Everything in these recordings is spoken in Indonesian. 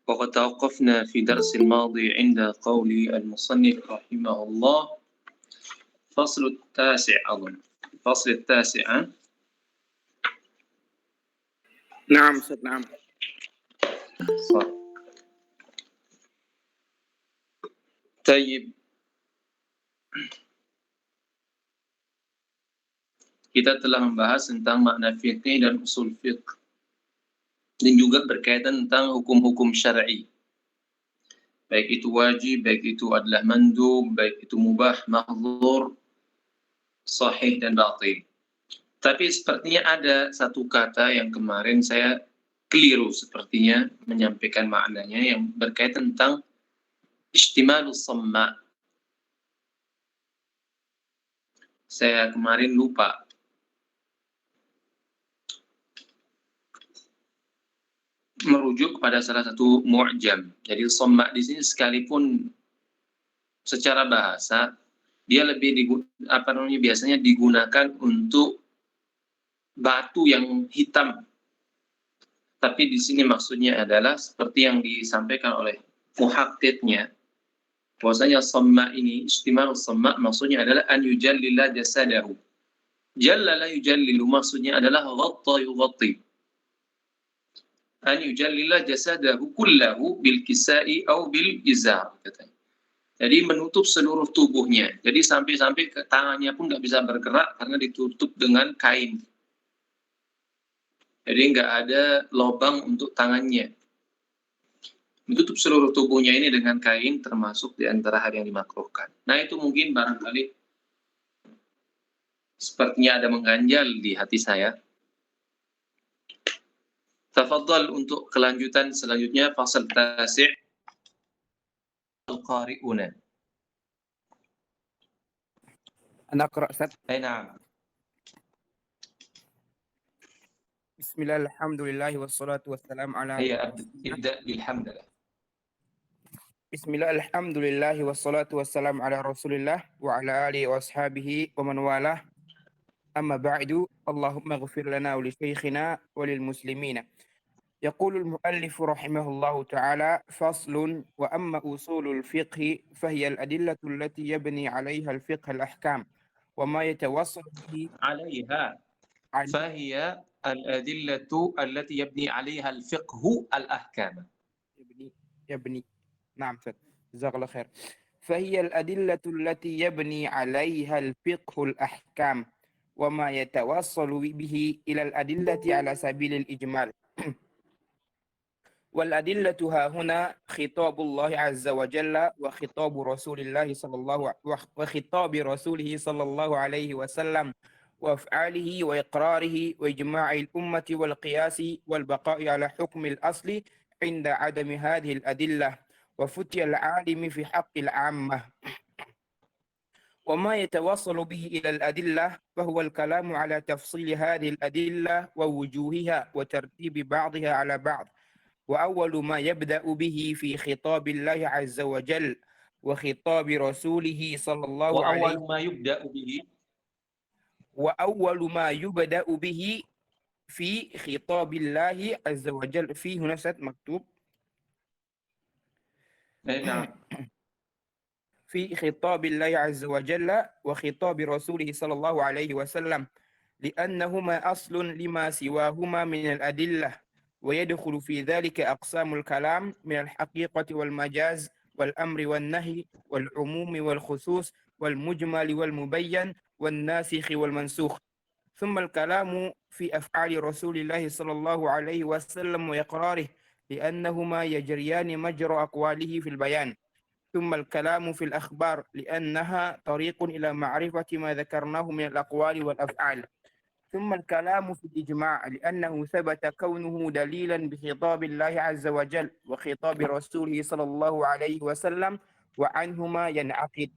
وقد توقفنا في درس الماضي عند قول المصنف رحمه الله فصل التاسع أظن الفصل التاسع نعم Ustaz, نعم. صح. طيب, kita telah membahas tentang makna fiqih dan usul fiqh dan juga berkaitan tentang hukum-hukum syar'i, baik itu wajib, baik itu adalah mandub, baik itu mubah, mahdzur, sahih dan batil. Tapi sepertinya ada satu kata yang kemarin saya keliru sepertinya menyampaikan maknanya, yang berkaitan tentang ihtimalus samma. Saya kemarin lupa. Merujuk kepada salah satu mu'jam. Jadi samma di sini sekalipun secara bahasa dia lebih biasanya digunakan untuk batu yang hitam. Tapi di sini maksudnya adalah seperti yang disampaikan oleh muhakkiknya, bahwasanya samma ini, istimal samma maksudnya adalah an yujallila jasadahu. Jallala yujallilu maksudnya adalah ghatta yughatti. An yujallila jasadahu kullahu bil kisai atau bil izar katanya. Jadi menutup seluruh tubuhnya. Jadi sampai-sampai tangannya pun nggak bisa bergerak karena ditutup dengan kain. Jadi nggak ada lubang untuk tangannya. Menutup seluruh tubuhnya ini dengan kain termasuk di antara hal yang dimakruhkan. Nah itu mungkin barangkali sepertinya ada mengganjal di hati saya. Tafadhal untuk kelanjutan selanjutnya fasal tasi' al-qari'una. Ana Aqra Ustaz. Na'am. Bismillah, alhamdulillah, wassalatu wassalamu ala Ibda bilhamdulillah. Bismillah, alhamdulillah, wassalatu wassalamu ala rasulillah wa ala alihi wa ashabihi wa man walah. Amma ba'du, Allahumma ghfir lana wa li shaykhina wa lil muslimina. يقول المؤلف رحمه الله تعالى فصل وأما أصول الفقه فهي الأدلة التي يبني عليها الفقه الأحكام وما يتوصل به عليها فهي الأدلة التي يبني عليها الفقه الأحكام. يبني نعم جزاك الله خير. فهي الأدلة التي يبني عليها الفقه الأحكام وما يتوصل به إلى الأدلة على سبيل الإجمال. والأدلة ها هنا خطاب الله عز وجل وخطاب رسول الله صلى الله عليه وسلم وأفعاله وإقراره وإجماع الأمة والقياس والبقاء على حكم الأصل عند عدم هذه الأدلة وفتي العالم في حق العامة. وما يتوصل به إلى الأدلة فهو الكلام على تفصيل هذه الأدلة ووجوهها وترتيب بعضها على بعض. وأول ما يبدأ به في خطاب الله عز وجل وخطاب رسوله صلى الله عليه وسلم وأول ما يبدأ به في خطاب الله عز وجل. في هنا مكتوب نعم. في خطاب الله عز وجل وخطاب رسوله صلى الله عليه وسلم لأنهما أصل لما سواهما من الأدلة، ويدخل في ذلك أقسام الكلام من الحقيقة والمجاز والأمر والنهي والعموم والخصوص والمجمل والمبين والناسخ والمنسوخ. ثم الكلام في أفعال رسول الله صلى الله عليه وسلم وإقراره لأنهما يجريان مجرى أقواله في البيان. ثم الكلام في الأخبار لأنها طريق إلى معرفة ما ذكرناه من الأقوال والأفعال. ثم الكلام في الإجماع لأنه ثبت كونه دليلا بخطاب الله عز وجل وخطاب رسوله صلى الله عليه وسلم وعنهما ينعقد.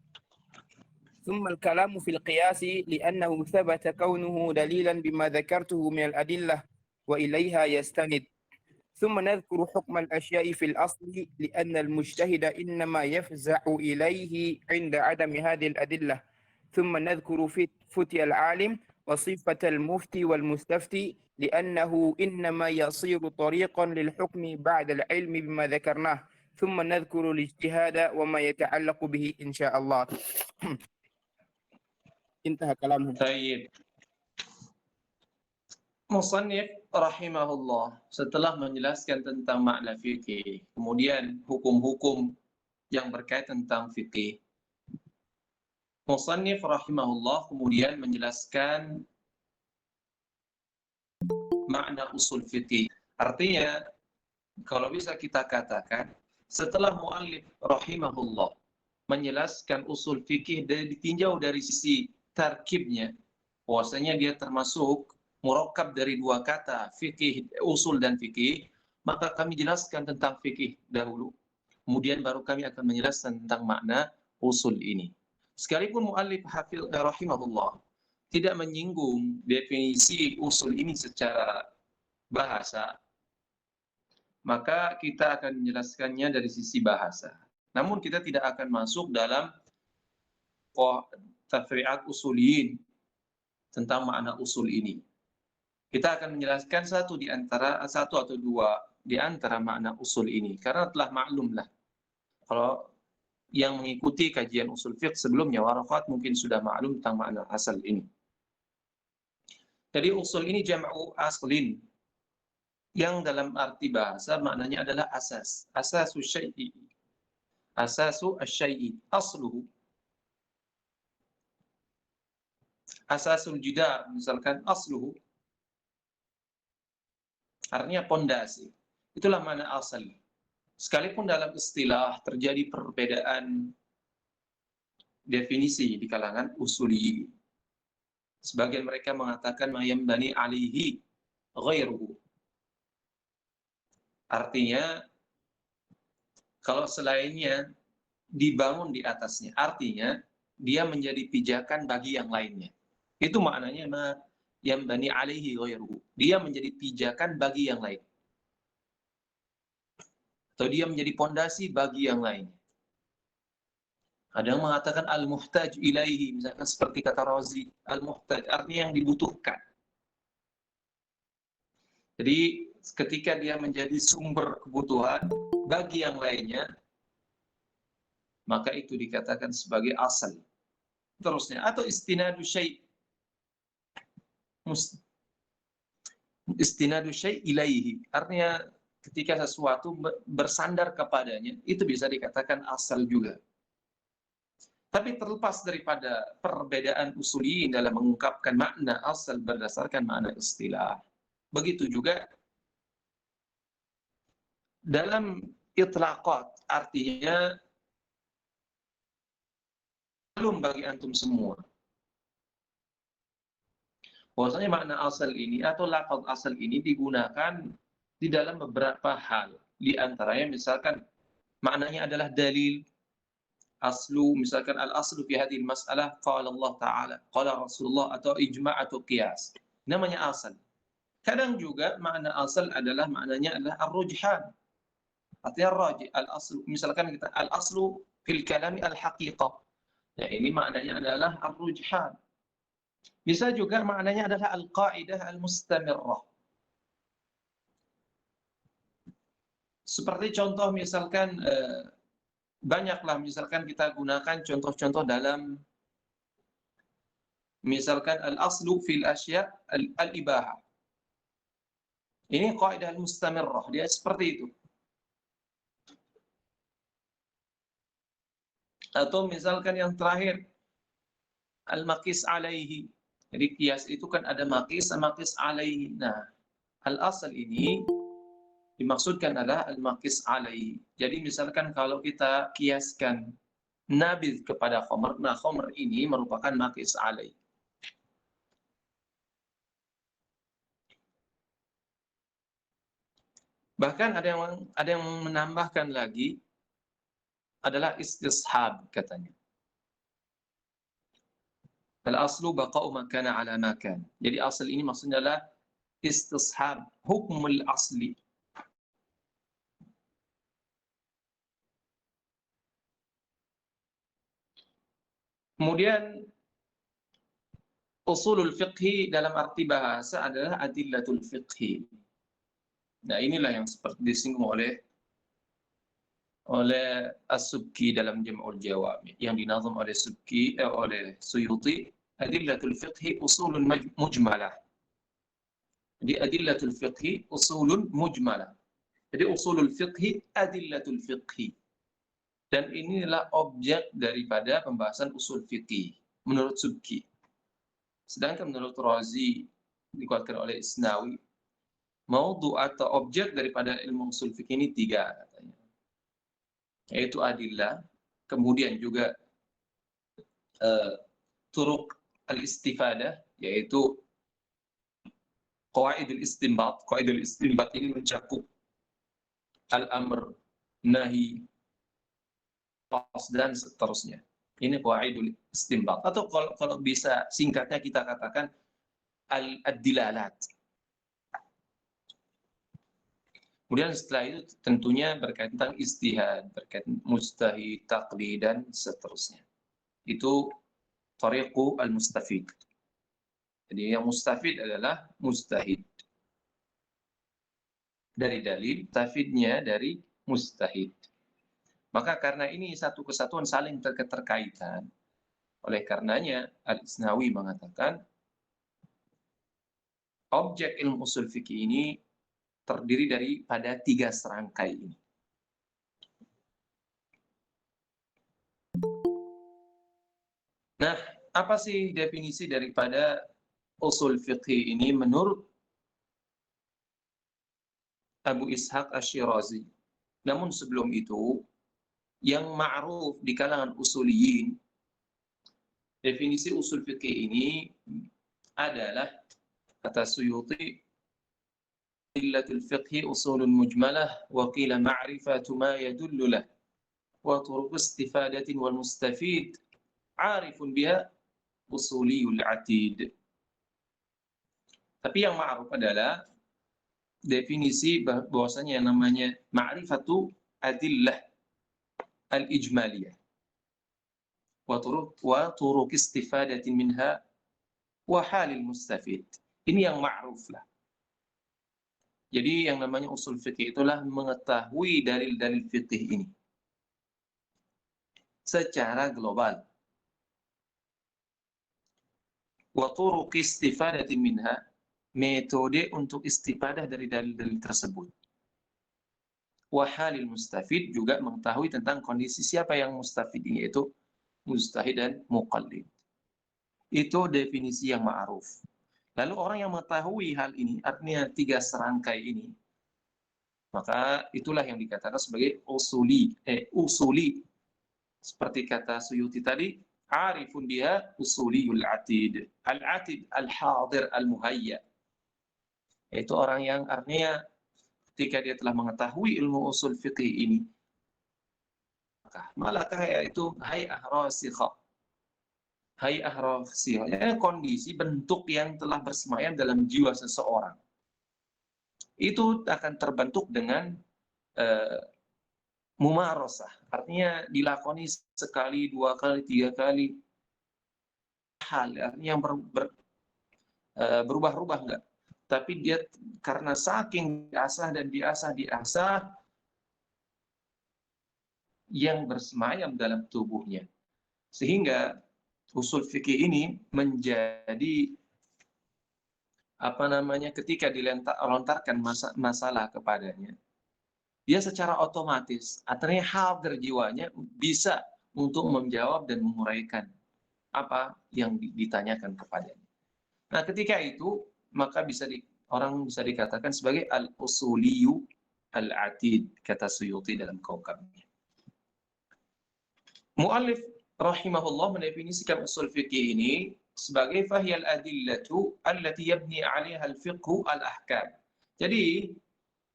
ثم الكلام في القياس لأنه ثبت كونه دليلا بما ذكرته من الأدلة وإليها يستند. ثم نذكر حكم الأشياء في الأصل لأن المجتهد إنما يفزع إليه عند عدم هذه الأدلة. ثم نذكر فتي العالم وصفة المفتي والمستفتي لأنه إنما يصير طريقا للحكم بعد العلم بما ذكرناه ثم نذكر الاجتهاد وما يتعلق به إن شاء الله. انتهى كلامهم. Baik. Musannif rahimahullah setelah menjelaskan tentang makna fikih, kemudian hukum-hukum yang berkaitan tentang fikih. Musannif rahimahullah kemudian menjelaskan makna usul fikih. Artinya, kalau bisa kita katakan, setelah muallif rahimahullah menjelaskan usul fikih dan ditinjau dari sisi tarkibnya, bahwasanya dia termasuk murakkab dari dua kata, fikih, usul dan fikih, maka kami jelaskan tentang fikih dahulu. Kemudian baru kami akan menjelaskan tentang makna usul ini. Sekalipun muallif rahimahullah tidak menyinggung definisi usul ini secara bahasa, maka kita akan menjelaskannya dari sisi bahasa. Namun kita tidak akan masuk dalam tafri'at usuliyin tentang makna usul ini. Kita akan menjelaskan satu atau dua di antara makna usul ini, karena telah maklumlah. Kalau yang mengikuti kajian usul fiqh sebelumnya, warafat mungkin sudah maklum tentang makna asal ini. Jadi usul ini jam'u aslin, yang dalam arti bahasa maknanya adalah asas. Asasu syai'i. Asasu asyai'i. Asluhu. Asasul jidar, misalkan asluhu. Artinya pondasi. Itulah makna asal. Sekalipun dalam istilah terjadi perbedaan definisi di kalangan usuli. Sebagian mereka mengatakan mayam bani alihi ghairuhu. Artinya, kalau selainnya dibangun di atasnya, artinya dia menjadi pijakan bagi yang lainnya. Itu maknanya yang bani alaihi ghairuhu. Dia menjadi pijakan bagi yang lain. Atau dia menjadi pondasi bagi yang lainnya. Ada yang mengatakan al-muhtaj ilaihi, misalkan seperti kata Razi, al-muhtaj artinya yang dibutuhkan. Jadi ketika dia menjadi sumber kebutuhan bagi yang lainnya, maka itu dikatakan sebagai asal. Terusnya, atau istinadu syai' istinadu syai' ilaihi, artinya ketika sesuatu bersandar kepadanya, itu bisa dikatakan asal juga. Tapi terlepas daripada perbedaan usuliyin dalam mengungkapkan makna asal berdasarkan makna istilah, begitu juga dalam itlaqat, artinya belum bagi antum semua. Bahwasanya makna asal ini atau lafaz asal ini digunakan di dalam beberapa hal. Di antaranya misalkan maknanya adalah dalil, aslu, misalkan al-aslu fi hadhihi masalah qala Allah Ta'ala, qala Rasulullah, atau ijma' atau qiyas. Namanya asal. Kadang juga makna asal adalah maknanya adalah ar-rujhan. Artinya rajih, al-aslu. Misalkan kita al-aslu fil kalami al-haqiqah. Ya, ini maknanya adalah ar-rujhan. Bisa juga maknanya adalah al-qa'idah al-mustamirrah. Seperti contoh misalkan banyaklah misalkan kita gunakan contoh-contoh dalam misalkan al-aslu fil asya' al-ibahah. Ini qaidah al-mustamirrah, dia seperti itu. Atau misalkan yang terakhir al-maqis alaihi. Jadi qiyas itu kan ada maqis sama maqis alaihi. Nah, al-asal ini dimaksudkan adalah al-maqis alaihi. Jadi misalkan kalau kita kiaskan nabidh kepada khamr, nah khamr ini merupakan maqis alaihi. Bahkan ada yang menambahkan lagi adalah istishab katanya. Al-aslu baqa'u ma kana ala ma kan. Jadi asal ini maksudnya adalah istishab, hukmul asli. Kemudian Usulul fiqhi dalam arti bahasa adalah adillatul fiqhi. Nah, inilah yang seperti disinggung oleh As-Subki dalam Jam'ul Jawami yang dinazam oleh oleh Suyuti. Adillatul fiqhi usulun mujmalah. Jadi adillatul fiqhi usulun mujmalah. Jadi usulul fiqhi adillatul fiqhi. Dan inilah objek daripada pembahasan usul fiqhi menurut Subki. Sedangkan menurut Razi dikuatkan oleh Isnawi, maudhu atau objek daripada ilmu usul fiqh ini 3 katanya. Yaitu adillah, kemudian juga turuq al-istifadah, yaitu qawaidul istinbat. Qawaidul istinbat ini mencakup al-amr, nahi, dan seterusnya. Ini qawaidul istinbat. Atau kalau bisa singkatnya kita katakan al-dilalat. Kemudian setelah itu tentunya berkaitan tentang ijtihad, berkaitan mujtahid, taqlid, dan seterusnya. Itu tariqu al-mustafid. Jadi yang mustafid adalah mujtahid. Dari dalil, mustafidnya dari mujtahid. Maka karena ini satu kesatuan saling terkaitan, oleh karenanya Al-Isnawi mengatakan objek ilmu usul fikih ini terdiri daripada 3 serangkai ini. Nah, apa sih definisi daripada usul fikih ini menurut Abu Ishaq Asy-Syirazi? Namun sebelum itu, yang ma'ruf di kalangan usuliyin, definisi usul fikih ini adalah, kata Suyuti, illatul fiqhi usulun mujmalah wa qila ma'rifatu ma yadullu lah wa turuq istifadatin wal mustafid arifun biha usuliyul atid. Tapi yang ma'ruf adalah definisi bahwasanya yang namanya ma'rifatu adillah al-ijmaliyah wa turuq istifadatin minha wa halil mustafid. Ini yang ma'ruf lah. Jadi yang namanya usul fikih itulah mengetahui dalil-dalil fikih ini secara global. Wa turuq istifadati minha, metode untuk istifadah dari dalil-dalil tersebut. Wa halil mustafid, juga mengetahui tentang kondisi siapa yang mustafid ini, yaitu mujtahid dan muqallid. Itu definisi yang ma'ruf. Lalu orang yang mengetahui hal ini, artinya 3 serangkai ini, maka itulah yang dikatakan sebagai usuli. Seperti kata Suyuti tadi, arifun dia usuliyul atid. Al-atid al-hadir al-muhayya. Itu orang yang artinya ketika dia telah mengetahui ilmu usul fiqih ini, malakah yaitu hay'ah rasikhah. Hay'ah rasikhah, ya, kondisi bentuk yang telah bersemayam dalam jiwa seseorang. Itu akan terbentuk dengan mumarasah, artinya dilakoni sekali, 2 kali, 3 kali, hal yang berubah-ubah enggak, tapi dia karena saking diasah yang bersemayam dalam tubuhnya, sehingga usul fikih ini menjadi ketika dilontarkan masalah kepadanya, dia secara otomatis, artinya hadir jiwanya bisa untuk menjawab dan menguraikan apa yang ditanyakan kepadanya. Nah, ketika itu, maka orang bisa dikatakan sebagai al-usuliyu al-atid, kata Suyuti dalam Kaukabnya. Mu'allif rahimahullah mendefinisikan usul fikih ini sebagai fahyal adillatu allati yabni 'alaiha al-fiqhu al-ahkam. Jadi,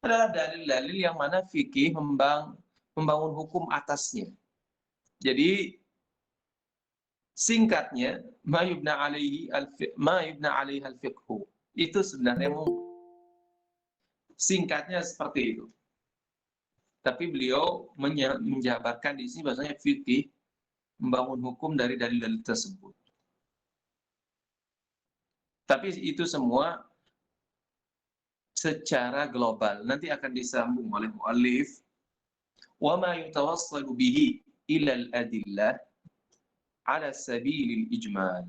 adalah dalil-dalil yang mana fikih membangun hukum atasnya. Jadi singkatnya, ma yubna 'alaihi al-fiqhu. Itu sebenarnya singkatnya seperti itu. Tapi beliau menjabarkan di sini bahasanya fikih membangun hukum dari dalil-dalil tersebut. Tapi itu semua secara global. Nanti akan disambung oleh muallif wa ma yutawassalu bihi ila al-adillah ala sabilil ijmal.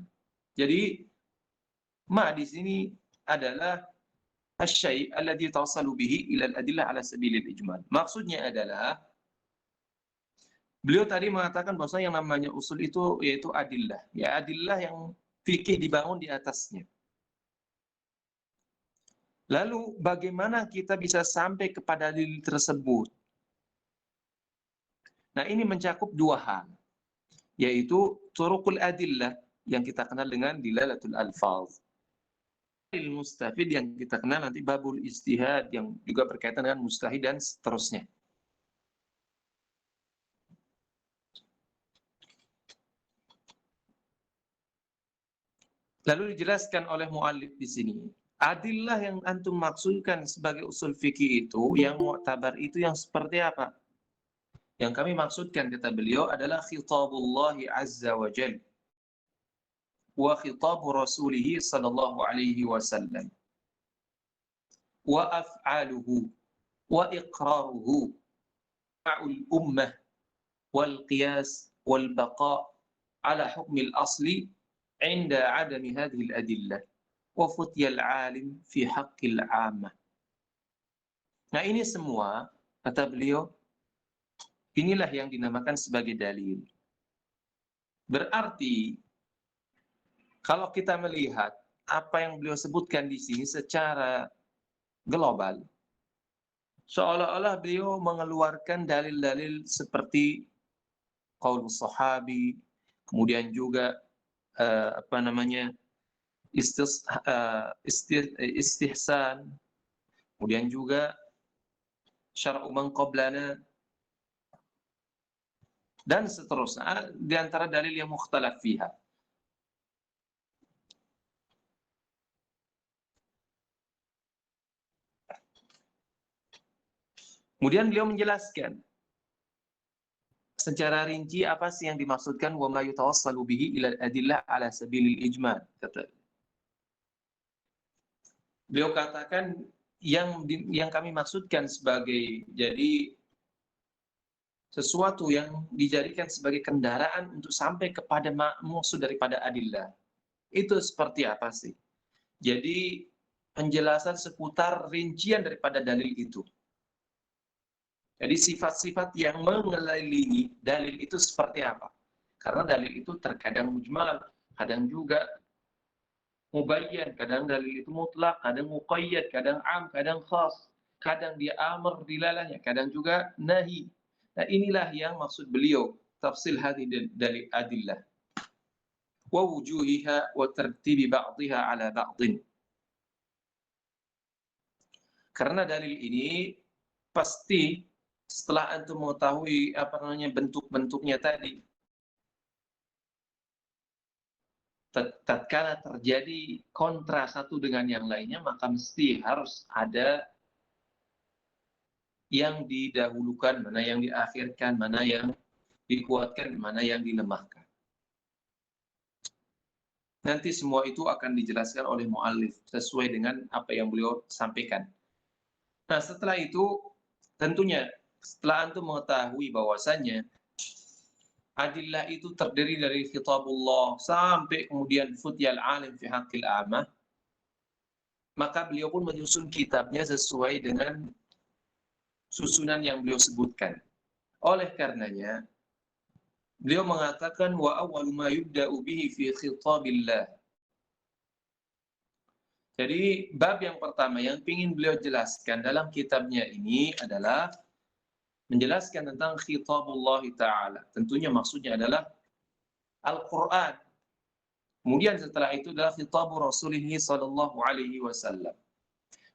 Jadi ma di sini adalah asy-syai' alladhi tawassalu bihi ila al-adillah ala sabilil ijmal. Maksudnya adalah beliau tadi mengatakan bahwa yang namanya usul itu yaitu adillah. Ya adillah yang fikih dibangun di atasnya. Lalu bagaimana kita bisa sampai kepada dalil tersebut? Nah, ini mencakup dua hal, yaitu turuqul adillah yang kita kenal dengan dilalatul alfaz. Dalil mustafid yang kita kenal nanti babul ijtihad yang juga berkaitan dengan mustahid dan seterusnya. Lalu dijelaskan oleh muallif di sini. Adillah yang antum maksudkan sebagai usul fikih itu, yang mu'tabar itu yang seperti apa? Yang kami maksudkan, kata beliau, adalah khitabullah azza wa jal wa khitabu rasulih sallallahu alaihi wasallam wa af'aluhu wa iqraruhu ma'ul ummah wal qiyas wal baqa' ala hukmil asli 'inda 'adami hadhihi al-adillah wa futyal 'alim fi haqqil 'ammah. Nah, ini semua, kata beliau, inilah yang dinamakan sebagai dalil. Berarti kalau kita melihat apa yang beliau sebutkan di sini secara global, seolah-olah beliau mengeluarkan dalil-dalil seperti qaul sahabi, kemudian juga istihsan, kemudian juga syar'u man qablana, dan seterusnya di antara dalil yang mukhtalaf fiha. Kemudian beliau menjelaskan secara rinci apa sih yang dimaksudkan wa ma yutawassalu bihi ila adillah ala sabilil ijmal. Beliau katakan yang kami maksudkan sebagai jadi sesuatu yang dijadikan sebagai kendaraan untuk sampai kepada maksud daripada adillah. Itu seperti apa sih? Jadi penjelasan seputar rincian daripada dalil itu. Jadi sifat-sifat yang mengelilingi dalil itu seperti apa? Karena dalil itu terkadang mujmal, kadang juga mubayyan, kadang dalil itu mutlak, kadang muqayyad, kadang am, kadang khas, kadang dia amr dilalahnya, kadang juga nahi. Nah, inilah yang maksud beliau, tafsil hadhihi dalil adillah wa wujuhiha wa tartibi ba'dihha ala ba'din. Karena dalil ini pasti setelah antum mengetahui bentuk-bentuknya tadi, tatkala terjadi kontra satu dengan yang lainnya, maka mesti harus ada yang didahulukan, mana yang diakhirkan, mana yang dikuatkan, mana yang dilemahkan. Nanti semua itu akan dijelaskan oleh muallif sesuai dengan apa yang beliau sampaikan. Nah, setelah itu tentunya setelah antum mengetahui bahwasannya adillah itu terdiri dari khitabullah sampai kemudian futyal alim fi haqqil amah, maka beliau pun menyusun kitabnya sesuai dengan susunan yang beliau sebutkan. Oleh karenanya beliau mengatakan wa awwalu ma yubda'u bihi fi khitabillah. Jadi bab yang pertama yang ingin beliau jelaskan dalam kitabnya ini adalah menjelaskan tentang khitabullah ta'ala. Tentunya maksudnya adalah Al-Quran. Kemudian setelah itu adalah khitabu Rasulih sallallahu alaihi wasallam.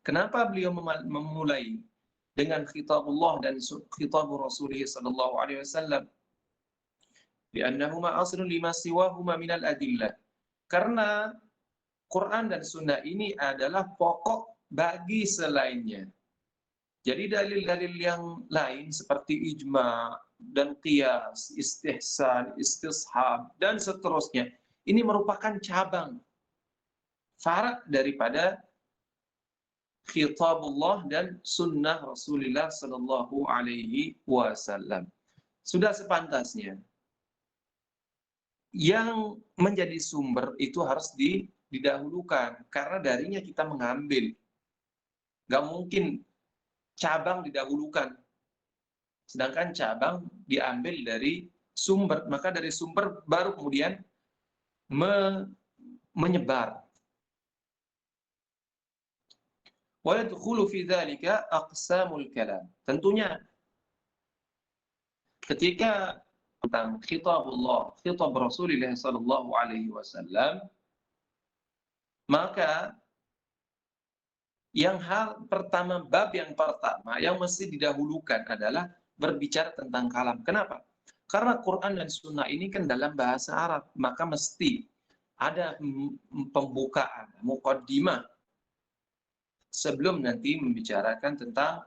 Kenapa beliau memulai dengan khitabullah dan khitabu Rasulih sallallahu alaihi wasallam? Li'annahuma aslun lima siwahuma minal adillah. Karena Quran dan Sunnah ini adalah pokok bagi selainnya. Jadi dalil-dalil yang lain seperti ijma' dan qiyas, istihsan, istishab, dan seterusnya, ini merupakan cabang farak daripada khitabullah dan sunnah Rasulullah sallallahu alaihi wasallam. Sudah sepantasnya yang menjadi sumber itu harus didahulukan, karena darinya kita mengambil. Gak mungkin cabang didahulukan, sedangkan cabang diambil dari sumber, maka dari sumber baru kemudian menyebar. Wa yadkhulu fi dzalika aqsamul kalam. Tentunya ketika tentang khitabullah, khitab Rasulullah sallallahu alaihi wasallam, maka bab yang pertama yang mesti didahulukan adalah berbicara tentang kalam. Kenapa? Karena Quran dan Sunnah ini kan dalam bahasa Arab, maka mesti ada pembukaan, muqaddimah, sebelum nanti membicarakan tentang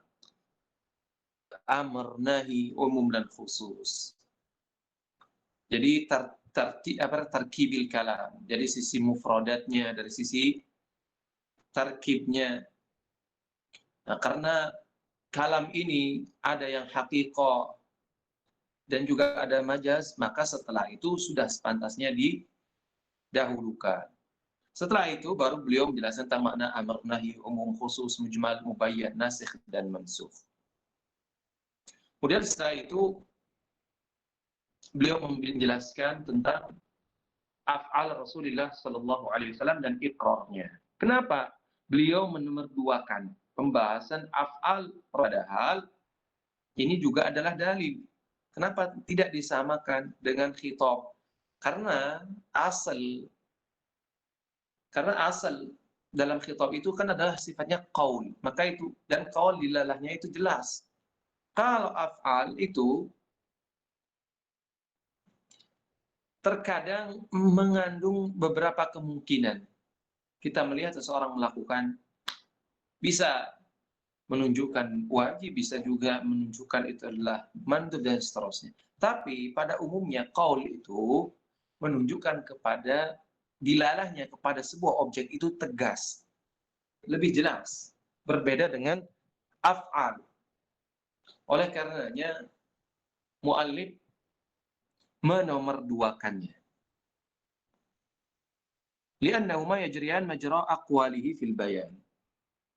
amr, nahi, umum dan khusus. Jadi tarkibil kalam, dari sisi mufradatnya, dari sisi tarkibnya. Nah, karena kalam ini ada yang haqiqah dan juga ada majaz, maka setelah itu sudah sepantasnya didahulukan. Setelah itu baru beliau menjelaskan tentang makna amr, nahi, umum, khusus, mujmal, mubayyan, nasikh dan mansukh. Kemudian setelah itu beliau menjelaskan tentang af'al Rasulullah sallallahu alaihi wasallam dan iqrarnya. Kenapa beliau menomorduakan pembahasan af'al, padahal ini juga adalah dalil? Kenapa tidak disamakan dengan khitab? Karena asal dalam khitab itu kan adalah sifatnya qaul. Maka itu, dan qaul dilalahnya itu jelas. Kalau af'al itu terkadang mengandung beberapa kemungkinan. Kita melihat seseorang melakukan, bisa menunjukkan wajib, bisa juga menunjukkan itu adalah mandub dan seterusnya. Tapi pada umumnya qaul itu menunjukkan kepada dilalahnya kepada sebuah objek itu tegas, lebih jelas, berbeda dengan af'al. Oleh karenanya muallif menomorduakannya. Li'annahuma yajriyan majra aqwalihi fil bayan.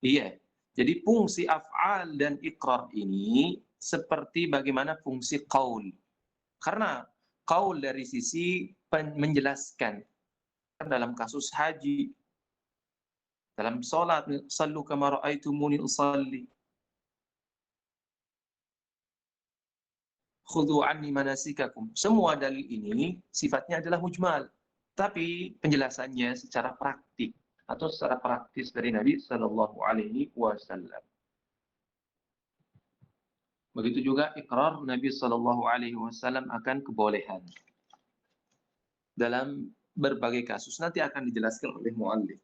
Iya. Jadi fungsi af'al dan iqrar ini seperti bagaimana fungsi qaul. Karena qaul dari sisi menjelaskan, dalam kasus haji, dalam sholat, sallu kama ra'aitumuni usalli, khudhu anni manasikakum. Semua dalil ini sifatnya adalah mujmal, tapi penjelasannya secara praktik atau secara praktis dari Nabi Sallallahu Alaihi Wasallam. Begitu juga ikrar Nabi Sallallahu Alaihi Wasallam akan kebolehan dalam berbagai kasus, nanti akan dijelaskan oleh muallif.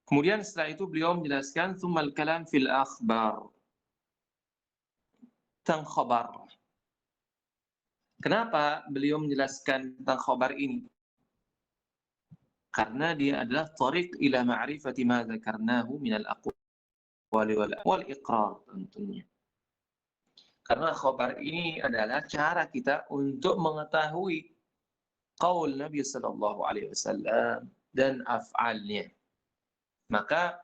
Kemudian setelah itu beliau menjelaskan tsummal kalam fil akhbar, tentang khabar. Kenapa beliau menjelaskan tentang khabar ini? Karena dia adalah tariq ila ma'rifati ma dzakarnahu min al-aqwali wal iqrar tentunya. Karena khabar ini adalah cara kita untuk mengetahui qaul Nabi sallallahu alaihi wasallam dan af'alnya. Maka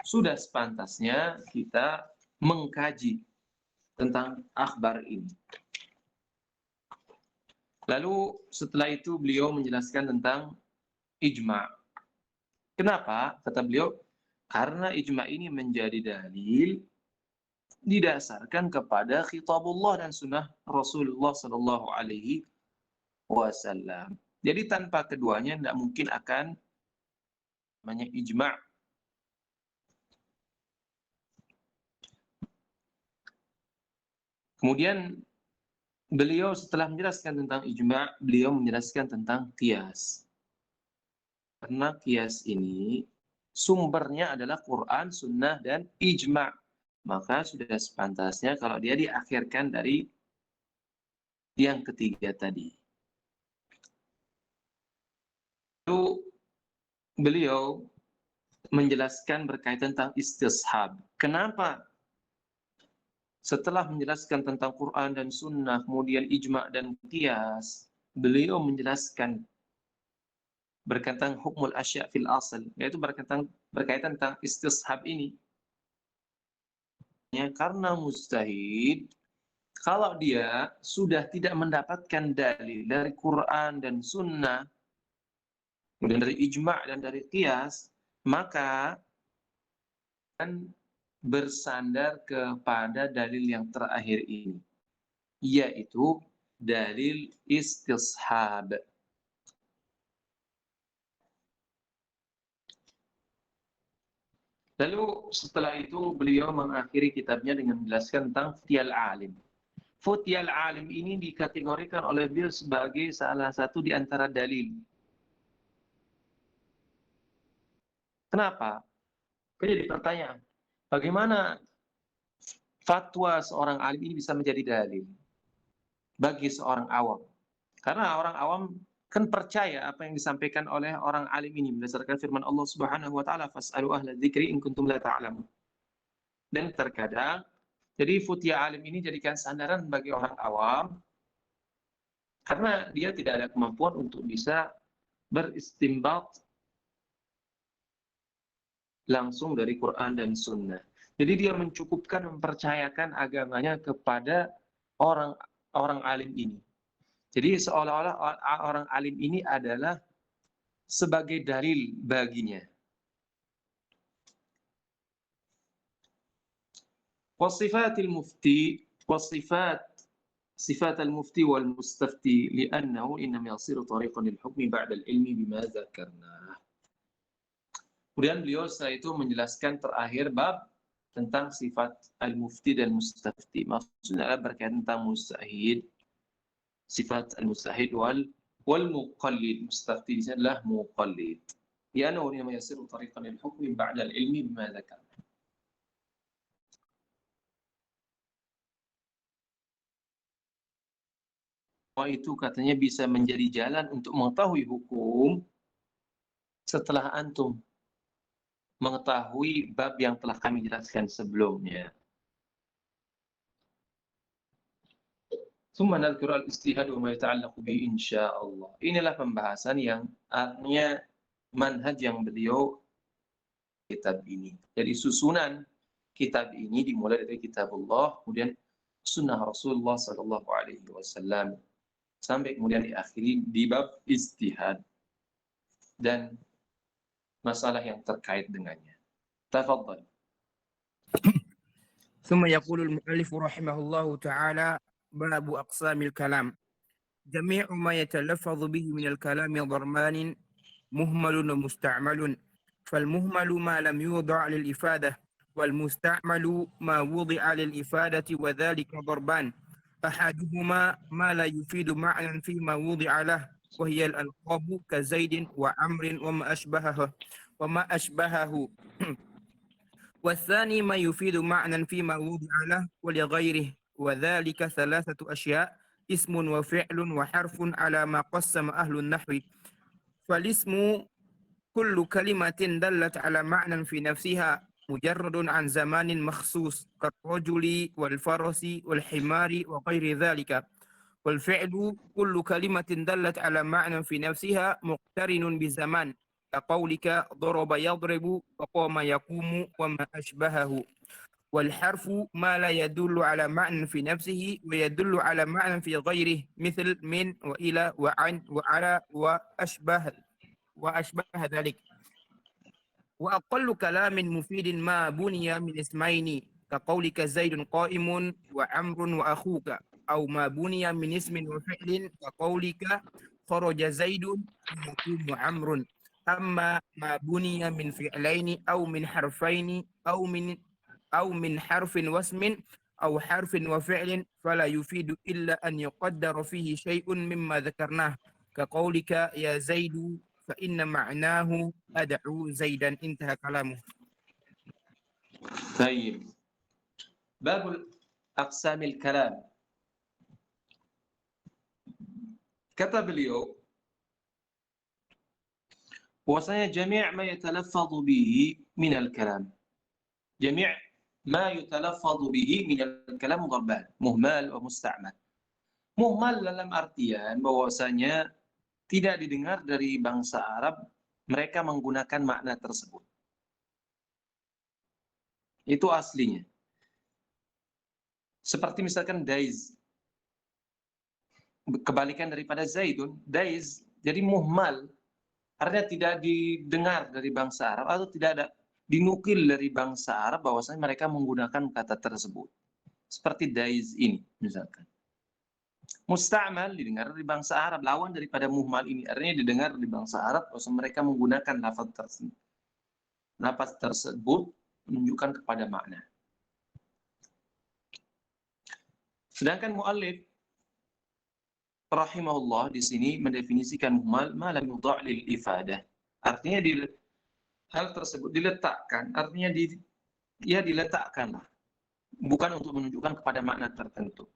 sudah sepantasnya kita mengkaji tentang akhbar ini. Lalu setelah itu beliau menjelaskan tentang ijma'. Kenapa? Kata beliau, karena ijma' ini menjadi dalil didasarkan kepada khitabullah dan sunnah Rasulullah sallallahu alaihi wasallam. Jadi tanpa keduanya tidak mungkin akan namanya ijma'. Kemudian beliau setelah menjelaskan tentang ijma', beliau menjelaskan tentang qiyas. Karena qiyas ini sumbernya adalah Quran, Sunnah, dan ijma'. Maka sudah sepantasnya kalau dia diakhirkan dari yang ketiga tadi. Lalu beliau menjelaskan berkaitan tentang istishab. Kenapa setelah menjelaskan tentang Quran dan Sunnah, kemudian ijma' dan qiyas, beliau menjelaskan berkaitan hukmul asya' fil asal, yaitu berkaitan tentang istishab ini. Ya, karena mustahid, kalau dia sudah tidak mendapatkan dalil dari Quran dan Sunnah, kemudian dari ijma' dan dari qiyas, maka akan bersandar kepada dalil yang terakhir ini, yaitu dalil istishab. Lalu setelah itu beliau mengakhiri kitabnya dengan menjelaskan tentang Futyal Alim. Futyal Alim ini dikategorikan oleh beliau sebagai salah satu di antara dalil. Kenapa? Kan jadi pertanyaan, bagaimana fatwa seorang alim ini bisa menjadi dalil bagi seorang awam? Karena orang awam kan percaya apa yang disampaikan oleh orang alim ini berdasarkan firman Allah Subhanahu wa taala, fas'alu ahla dzikri in kuntum la ta'lamun. Dan terkadang jadi futya alim ini jadikan sandaran bagi orang awam karena dia tidak ada kemampuan untuk bisa beristimbat langsung dari Quran dan Sunnah. Jadi dia mencukupkan mempercayakan agamanya kepada orang alim ini. Jadi seolah-olah orang alim ini adalah sebagai dalil baginya. Wasifatil mufti, صفات المفتي والمستفتي لأنه إنما يصير طريقا للحكم بعد العلم بما ذكرناه. Kemudian beliau setelah itu menjelaskan terakhir bab tentang sifat al-mufti dan mustafti. Maksudnya adalah berkaitan tentang mustahid, sifat al-mustahid wal muqallid. Mustafti ini adalah muqallid. لأنه إنما يصير طريقا للحكم بعد العلم بما ذكرناه. Itu katanya bisa menjadi jalan untuk mengetahui hukum setelah antum mengetahui bab yang telah kami jelaskan sebelumnya. Tsumma nadhkuru al-ijtihad wa ma yata'allaqu bihi insyaallah. Inilah pembahasan yang artinya manhaj yang beliau kitab ini. Jadi susunan kitab ini dimulai dari kitabullah, kemudian sunnah Rasulullah sallallahu alaihi wasallam, sampai kemudian diakhiri di bab ijtihad dan masalah yang terkait dengannya. Tafadhal. ثم يقول المؤلف رحمه الله تعالى: باب أقسام الكلام. جميع ما يتلفظ به من الكلام ضربان: مهمل ومستعمل. فالمهمل ما لم يوضع للإفادة، والمستعمل ما وضع للإفادة، وذلك ضربان: أحدهما ما لا يفيد معنى فيما وضع له، وهي الألقاب كزيد وعمر وما أشبهه والثاني ما يفيد معنى فيما وضع له ولغيره، وذلك ثلاثة أشياء: اسم وفعل وحرف على ما قسم أهل النحو. فالاسم كل كلمة دلت على معنى في نفسها مجرد عن زمان مخصوص كالرجل والفرس والحمار وغير ذلك. والفعل كل كلمة دلت على معنى في نفسها مقترن بزمان كقولك ضرب يضرب وقام يقوم وما أشبهه. والحرف ما لا يدل على معنى في نفسه ويدل على معنى في غيره مثل من وإلى وعن وعلى وأشبه ذلك. وأقل كلام مفيد ما بني من اسمين كقولك زيد قائم وعمر وأخوك، أو ما بني من اسم وفعل كقولك خرج زيد ويقوم عمرو. أما ما بني من فعلين أو من حرفين أو من حرف واسم أو حرف وفعل فلا يفيد إلا أن يقدر فيه شيء مما ذكرناه كقولك يا زيد فإن معناه أدعو زيدا. انتهى كلامه. طيب. باب أقسام الكلام. Kata beliau, Bahwasanya jami' ma yatalaffadhu bihi min al-kalam. Jami' ma yatalaffadhu bihi min al-kalam dharban, muhmal wa musta'mal. Muhmal dalam artian bahwasanya tidak didengar dari bangsa Arab mereka menggunakan makna tersebut. Itu aslinya. Seperti misalkan daiz. Kebalikan daripada zaidun, daiz jadi muhmal. Artinya tidak didengar dari bangsa Arab atau tidak ada dinukil dari bangsa Arab bahwasanya mereka menggunakan kata tersebut. Seperti daiz ini misalkan. Musta'mal didengar dari bangsa Arab, lawan daripada muhmal ini. Artinya didengar di bangsa Arab bahwasanya mereka menggunakan lafaz tersebut. Lafaz tersebut menunjukkan kepada makna. Sedangkan muallif rahimahullah di sini mendefinisikan muhmal ma lam yudha' lil ifadah. Artinya hal tersebut diletakkan, artinya diletakkanlah, bukan untuk menunjukkan kepada makna tertentu.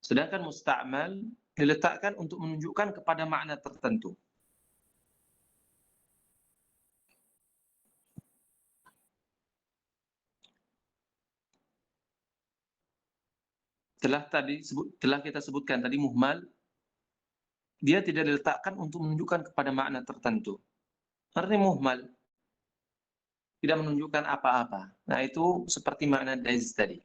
Sedangkan musta'mal diletakkan untuk menunjukkan kepada makna tertentu. Telah kita sebutkan tadi muhmal, dia tidak diletakkan untuk menunjukkan kepada makna tertentu. Artinya muhmal tidak menunjukkan apa-apa. Nah, itu seperti makna daiz tadi.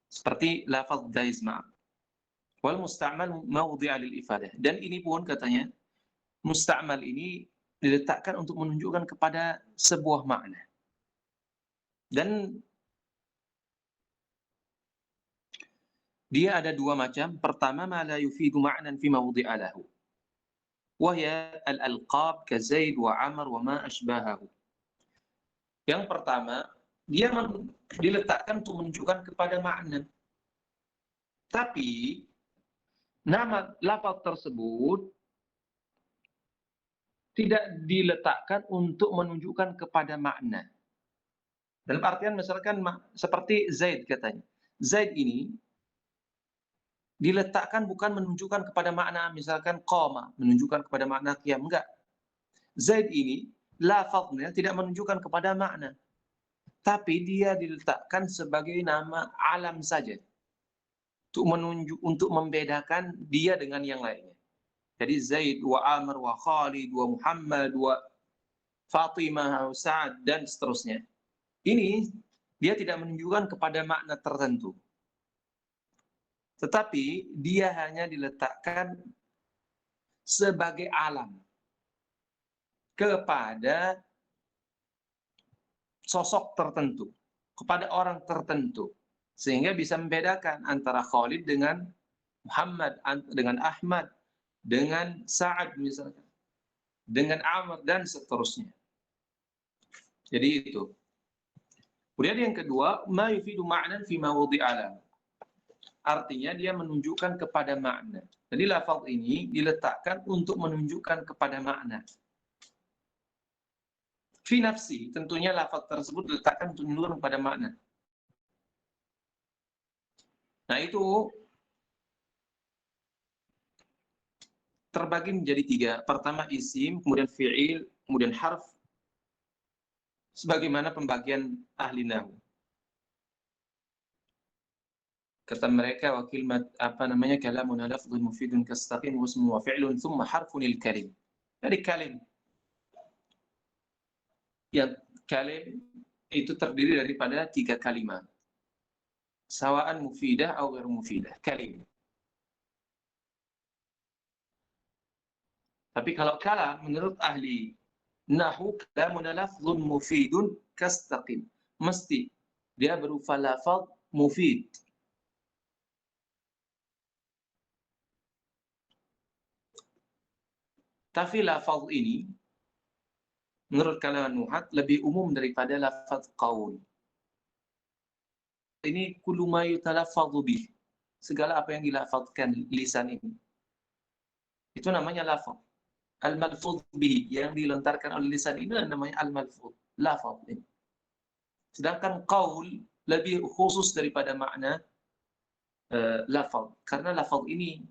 Seperti lafaz daiz ma'am. Wal musta'mal mawdi'a lil ifadah. Dan ini pun katanya, musta'mal ini diletakkan untuk menunjukkan kepada sebuah makna. Dan dia ada dua macam. Pertama, ma la yufidu ma'nan fi mawdi'a lahu. Wahya al-alqab ka Zaid wa Amr wa ma ashbahahu. Yang pertama, dia diletakkan untuk menunjukkan kepada makna. Tapi nama lafaz tersebut tidak diletakkan untuk menunjukkan kepada makna. Dalam artian misalkan seperti Zaid katanya. Zaid ini diletakkan bukan menunjukkan kepada makna misalkan qama, menunjukkan kepada makna qiyam, enggak. Zaid ini lafaznya tidak menunjukkan kepada makna. Tapi dia diletakkan sebagai nama alam saja. Untuk membedakan dia dengan yang lainnya. Jadi Zaid wa Amr wa Khalid wa Muhammad wa Fatimah wa Sa'ad dan seterusnya. Ini dia tidak menunjukkan kepada makna tertentu. Tetapi dia hanya diletakkan sebagai alam kepada sosok tertentu, kepada orang tertentu. Sehingga bisa membedakan antara Khalid dengan Muhammad, dengan Ahmad, dengan Sa'ad misalkan, dengan Amr dan seterusnya. Jadi itu. Kemudian yang kedua, ma yufidu ma'nan fi ma wudi'a lahu. Artinya dia menunjukkan kepada makna. Jadi lafaz ini diletakkan untuk menunjukkan kepada makna. Fi nafsi, tentunya lafaz tersebut diletakkan untuk menunjukkan kepada makna. Nah, itu terbagi menjadi tiga. Pertama isim, kemudian fi'il, kemudian harf. Sebagaimana pembagian ahli nahwu. Kata mereka wa kalimat kalamun lafdhun mufidun kastaqim wa ismun wa fi'lun thumma harfun lil kalim. Jadi kalim. Yang kalim itu terdiri daripada tiga kalimat. Sawa'an mufidah atau ghair mufidah. Kalim. Tapi kalau kalam menurut ahli nahwu kalamun lafdhun mufidun kastaqim. Mesti dia berupa lafaz mufid. Tapi lafaz ini menurut kalangan nuhat lebih umum daripada lafaz qaul. Ini kullu ma yutalaffadhu bih. Segala apa yang dilafazkan lisan ini. Itu namanya lafaz. Al-malfudh bihi yang dilontarkan oleh lisan ini namanya al-malfudh, lafaz ini. Sedangkan qaul lebih khusus daripada makna lafaz. Karena lafaz ini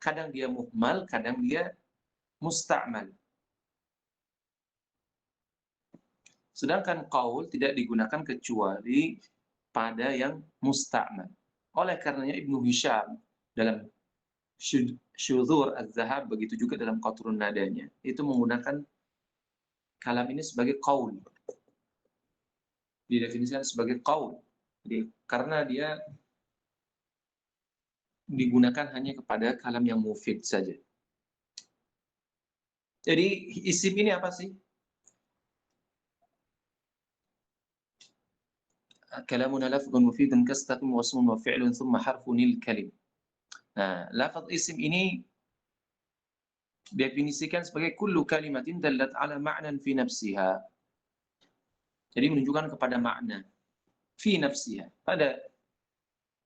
kadang dia muhmal, kadang dia musta'mal. Sedangkan qaul tidak digunakan kecuali pada yang musta'mal. Oleh karenanya Ibnu Hisham dalam Syudzur Az-Zahab, begitu juga dalam Qatrun Nadanya, itu menggunakan kalam ini sebagai qaul. Didefinisikan sebagai qaul. Jadi, karena dia digunakan hanya kepada kalam yang mufid saja. Jadi isim ini apa sih? Kalamuna lafzun mufidun kasdatun wasmun wa fi'lun thumma harfunil kalim. Nah, lafaz isim ini definisikan sebagai kullu kalimatin dallat ala ma'nan fi nafsiha. Jadi menunjukkan kepada makna fi nafsiha. Pada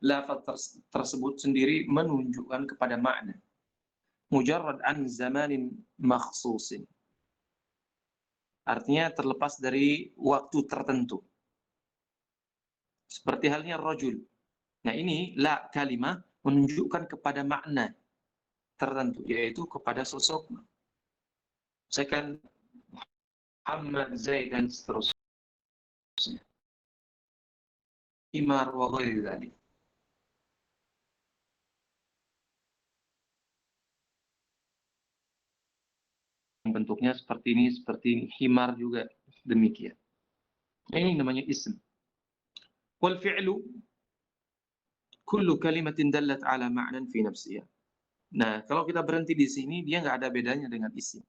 lafaz tersebut sendiri menunjukkan kepada makna. Mujarrad an zamanin makhsusin. Artinya terlepas dari waktu tertentu. Seperti halnya rajul. Nah ini la kalimah menunjukkan kepada makna tertentu, yaitu kepada sosok. Misalkan Muhammad, Zaid, dan seterusnya. Himar wa ghairi dzalik. Bentuknya seperti ini, himar juga demikian. Ini namanya ism. Wal fi'lu kullu kalimatin dallat ala ma'nan fi nafsiha. Nah, kalau kita berhenti di sini, dia nggak ada bedanya dengan isim.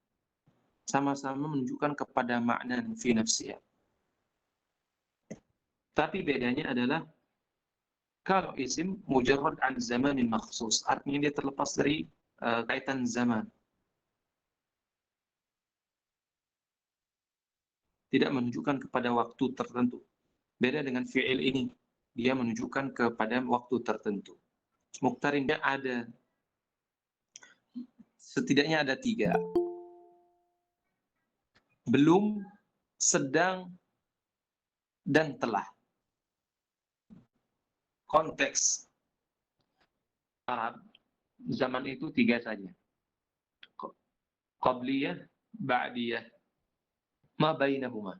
Sama-sama menunjukkan kepada makna fi nafsiha. Tapi bedanya adalah kalau isim mujarrad an zamanin makhsus, artinya dia terlepas dari kaitan zaman. Tidak menunjukkan kepada waktu tertentu. Beda dengan fi'il ini, dia menunjukkan kepada waktu tertentu. Muqtarinnya ada, setidaknya ada 3. Belum, sedang, dan telah. Konteks Arab zaman itu 3 saja. Qabliyah, ba'diyah, ma bainahuma.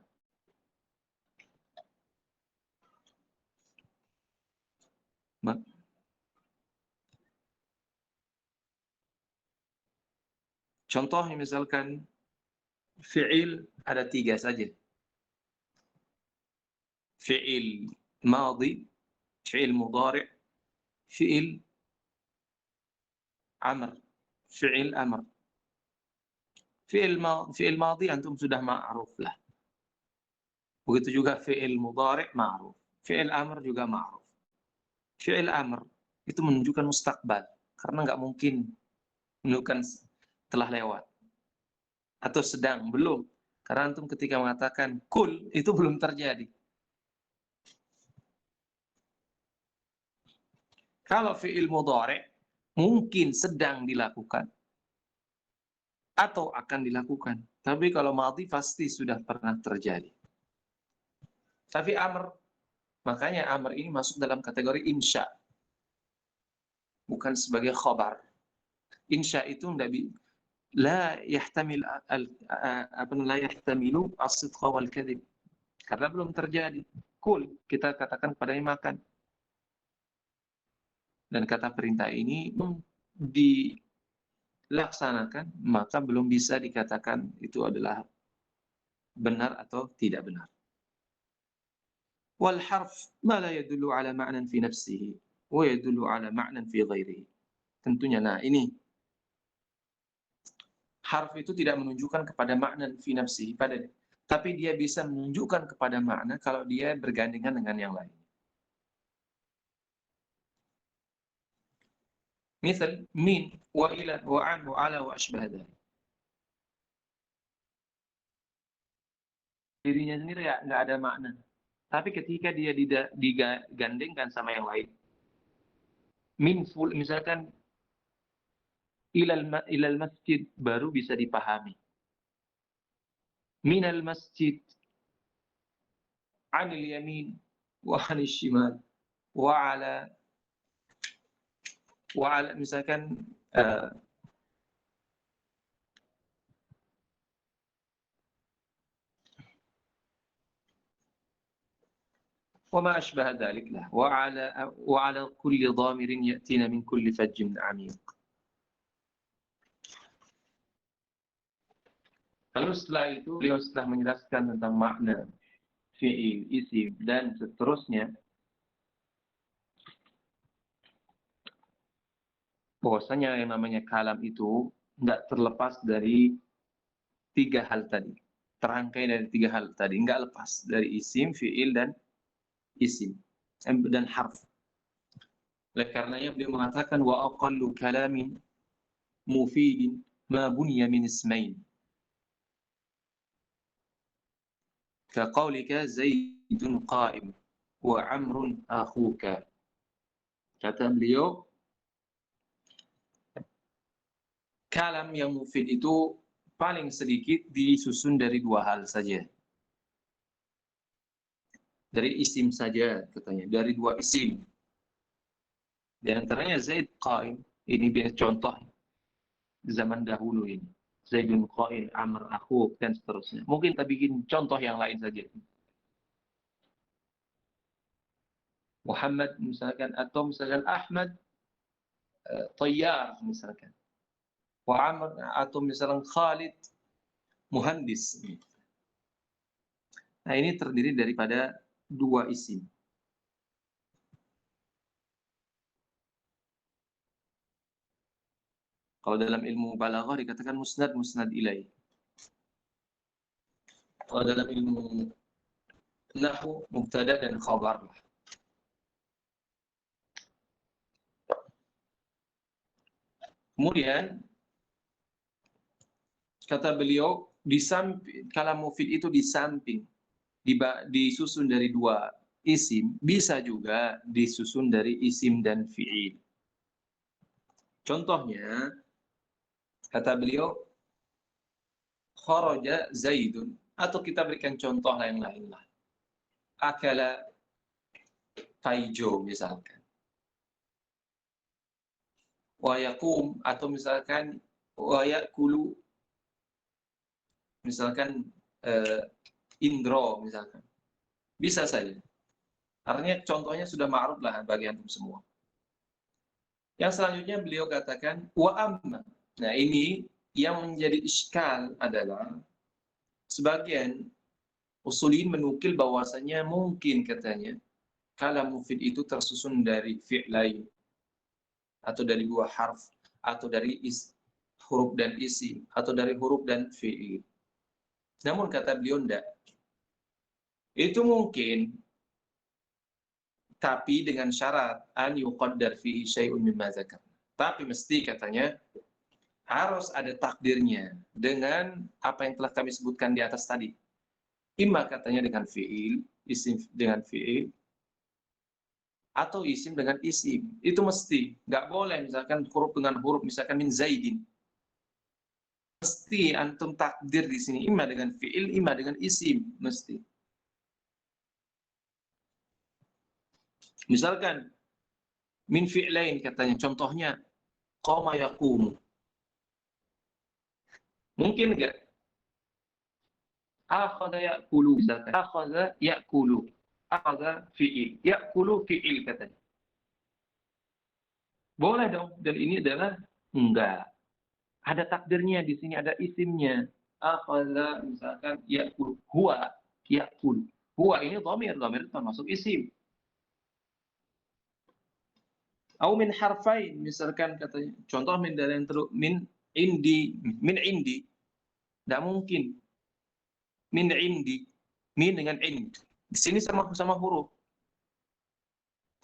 Contoh misalkan fi'il ada 3 saja. Fi'il madhi, fi'il mudhari', fi'il amr, fi'il amr. Fi'il madhi antum sudah ma'ruf lah. Begitu juga fi'il mudhari' ma'ruf. Fi'il amr juga ma'ruf. Fi'il amr itu menunjukkan mustaqbal, karena nggak mungkin menunjukkan telah lewat atau sedang, belum. Karena antum ketika mengatakan kul itu belum terjadi. Kalau fi'il mudhari' mungkin sedang dilakukan atau akan dilakukan. Tapi kalau madhi pasti sudah pernah terjadi. Tapi amr, makanya amr ini masuk dalam kategori insya. Bukan sebagai khabar. Insya itu la yahtamilu as-sidqa wal kadhib. Karena belum terjadi. Kul, kita katakan padanya makan. Dan kata perintah ini dilaksanakan, maka belum bisa dikatakan itu adalah benar atau tidak benar. Wal harf ma la yadullu ala ma'nan fi nafsihi wa yadullu ala ma'nan fi ghairihi. Tentunya, nah ini harf itu tidak menunjukkan kepada makna fi nafsihi, tapi dia bisa menunjukkan kepada makna kalau dia bergandengan dengan yang lain. Misal min wa ila wa an wa ala wa ashbah dzalik. Dirinya sendiri ya nggak ada makna. Tapi ketika dia digandengkan sama yang lain, min full misalkan ilal masjid baru bisa dipahami. Minal masjid, anil yamin, wa anil shimal, wa ala misalkan وما أشبه ذلك له وعلى كل ضامر يأتينا من كل فج عميق. Lalu setelah itu beliau setelah menjelaskan tentang makna fi'il, isim dan seterusnya, bahwasanya yang namanya kalam itu tidak terlepas dari tiga hal tadi, terangkai dari tiga hal tadi, nggak lepas dari isim, fi'il dan isim dan harf. Oleh karenanya beliau mengatakan wa aqallu kalamin mufidin ma bunya min ismain. Kaqaulika Zaidun qa'im wa Amrun akhuka. Kata beliau, kalam yang mufid itu paling sedikit disusun dari dua hal saja. Dari isim saja katanya, dari dua isim. Di antaranya Zaid qa'im, ini biasa contoh zaman dahulu ini. Zaidun qa'im, Amr akhuk dan seterusnya. Mungkin kita bikin contoh yang lain saja. Muhammad misalkan, atau misalkan Ahmad Tayyar misalkan. Wa Amr atau misalkan Khalid muhandis. Nah, ini terdiri daripada dua isim. Kalau dalam ilmu balaghah dikatakan musnad ilaih. Kalau dalam ilmu nahwu mubtada dan khabar. Kemudian kata beliau, di samping kalam mufid itu di samping disusun dari dua isim, bisa juga disusun dari isim dan fi'il. Contohnya, kata beliau, kharaja Zaidun, atau kita berikan contoh lain-lain lah. Akala Taijo misalkan. Wa yakum, atau misalkan wa yakulu, misalkan Indro misalkan. Bisa saja. Artinya contohnya sudah ma'ruf lah bagi antum semua. Yang selanjutnya beliau katakan wa amma. Nah, ini yang menjadi iskal adalah sebagian usulin menukil bahwasanya mungkin katanya kalam mufid itu tersusun dari fi'lain atau dari dua harf atau dari huruf dan isim atau dari huruf dan fi'il. Namun kata beliau enggak. Itu mungkin, tapi dengan syarat an yuqaddar fihi syai'un mimma zakar. Tapi mesti katanya harus ada takdirnya dengan apa yang telah kami sebutkan di atas tadi. Imma katanya dengan fi'il, isim dengan fi'il, atau isim dengan isim. Itu mesti. Nggak boleh misalkan huruf dengan huruf, misalkan min Zaidin. Mesti antum takdir di sini imma dengan fi'il, imma dengan isim, mesti. Misalkan min fi'lain katanya, contohnya qama yaqumu. Mungkin enggak? Akhadha ya'kulu, misalkan. Akhadha ya'kulu. Akhadha fi'il. Ya'kulu fi'il katanya. Boleh dong. Dan ini adalah enggak. Ada takdirnya di sini, ada isimnya. Akhadha misalkan ya'kulu. Huwa ya'kulu. Huwa ini dhamir. Dhamir termasuk isim. Au min harfain misalkan katanya. Contoh min dari yang min indi. Enggak mungkin. Min indi. Min dengan ind. Di sini sama huruf.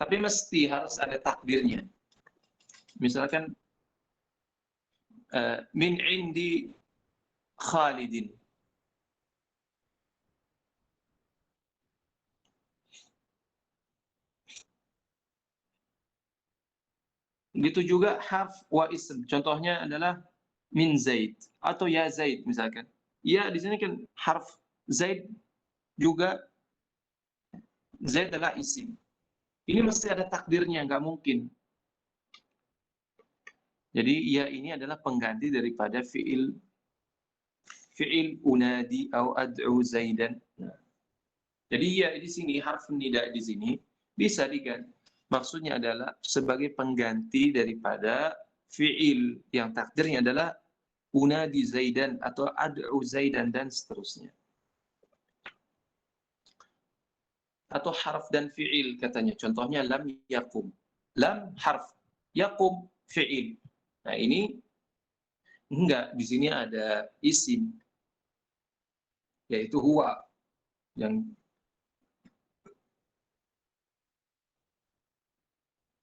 Tapi mesti harus ada takdirnya. Misalkan min indi Khalidin. Begitu juga harf wa ism. Contohnya adalah min Zaid atau ya Zaid misalkan. Ya di sini kan harf Zaid juga, Zaid adalah isim. Ini mesti ada takdirnya, nggak mungkin. Jadi ya ini adalah pengganti daripada fi'il unadi atau ad'u zaidan. Nah, jadi ya di sini harf nida di sini bisa diganti. Maksudnya adalah sebagai pengganti daripada fi'il yang takdirnya adalah unadi zaidan atau ad'u zaidan dan seterusnya. Atau harf dan fi'il katanya. Contohnya lam yakum. Lam harf, yakum fi'il. Nah, ini enggak, di sini ada isim yaitu huwa yang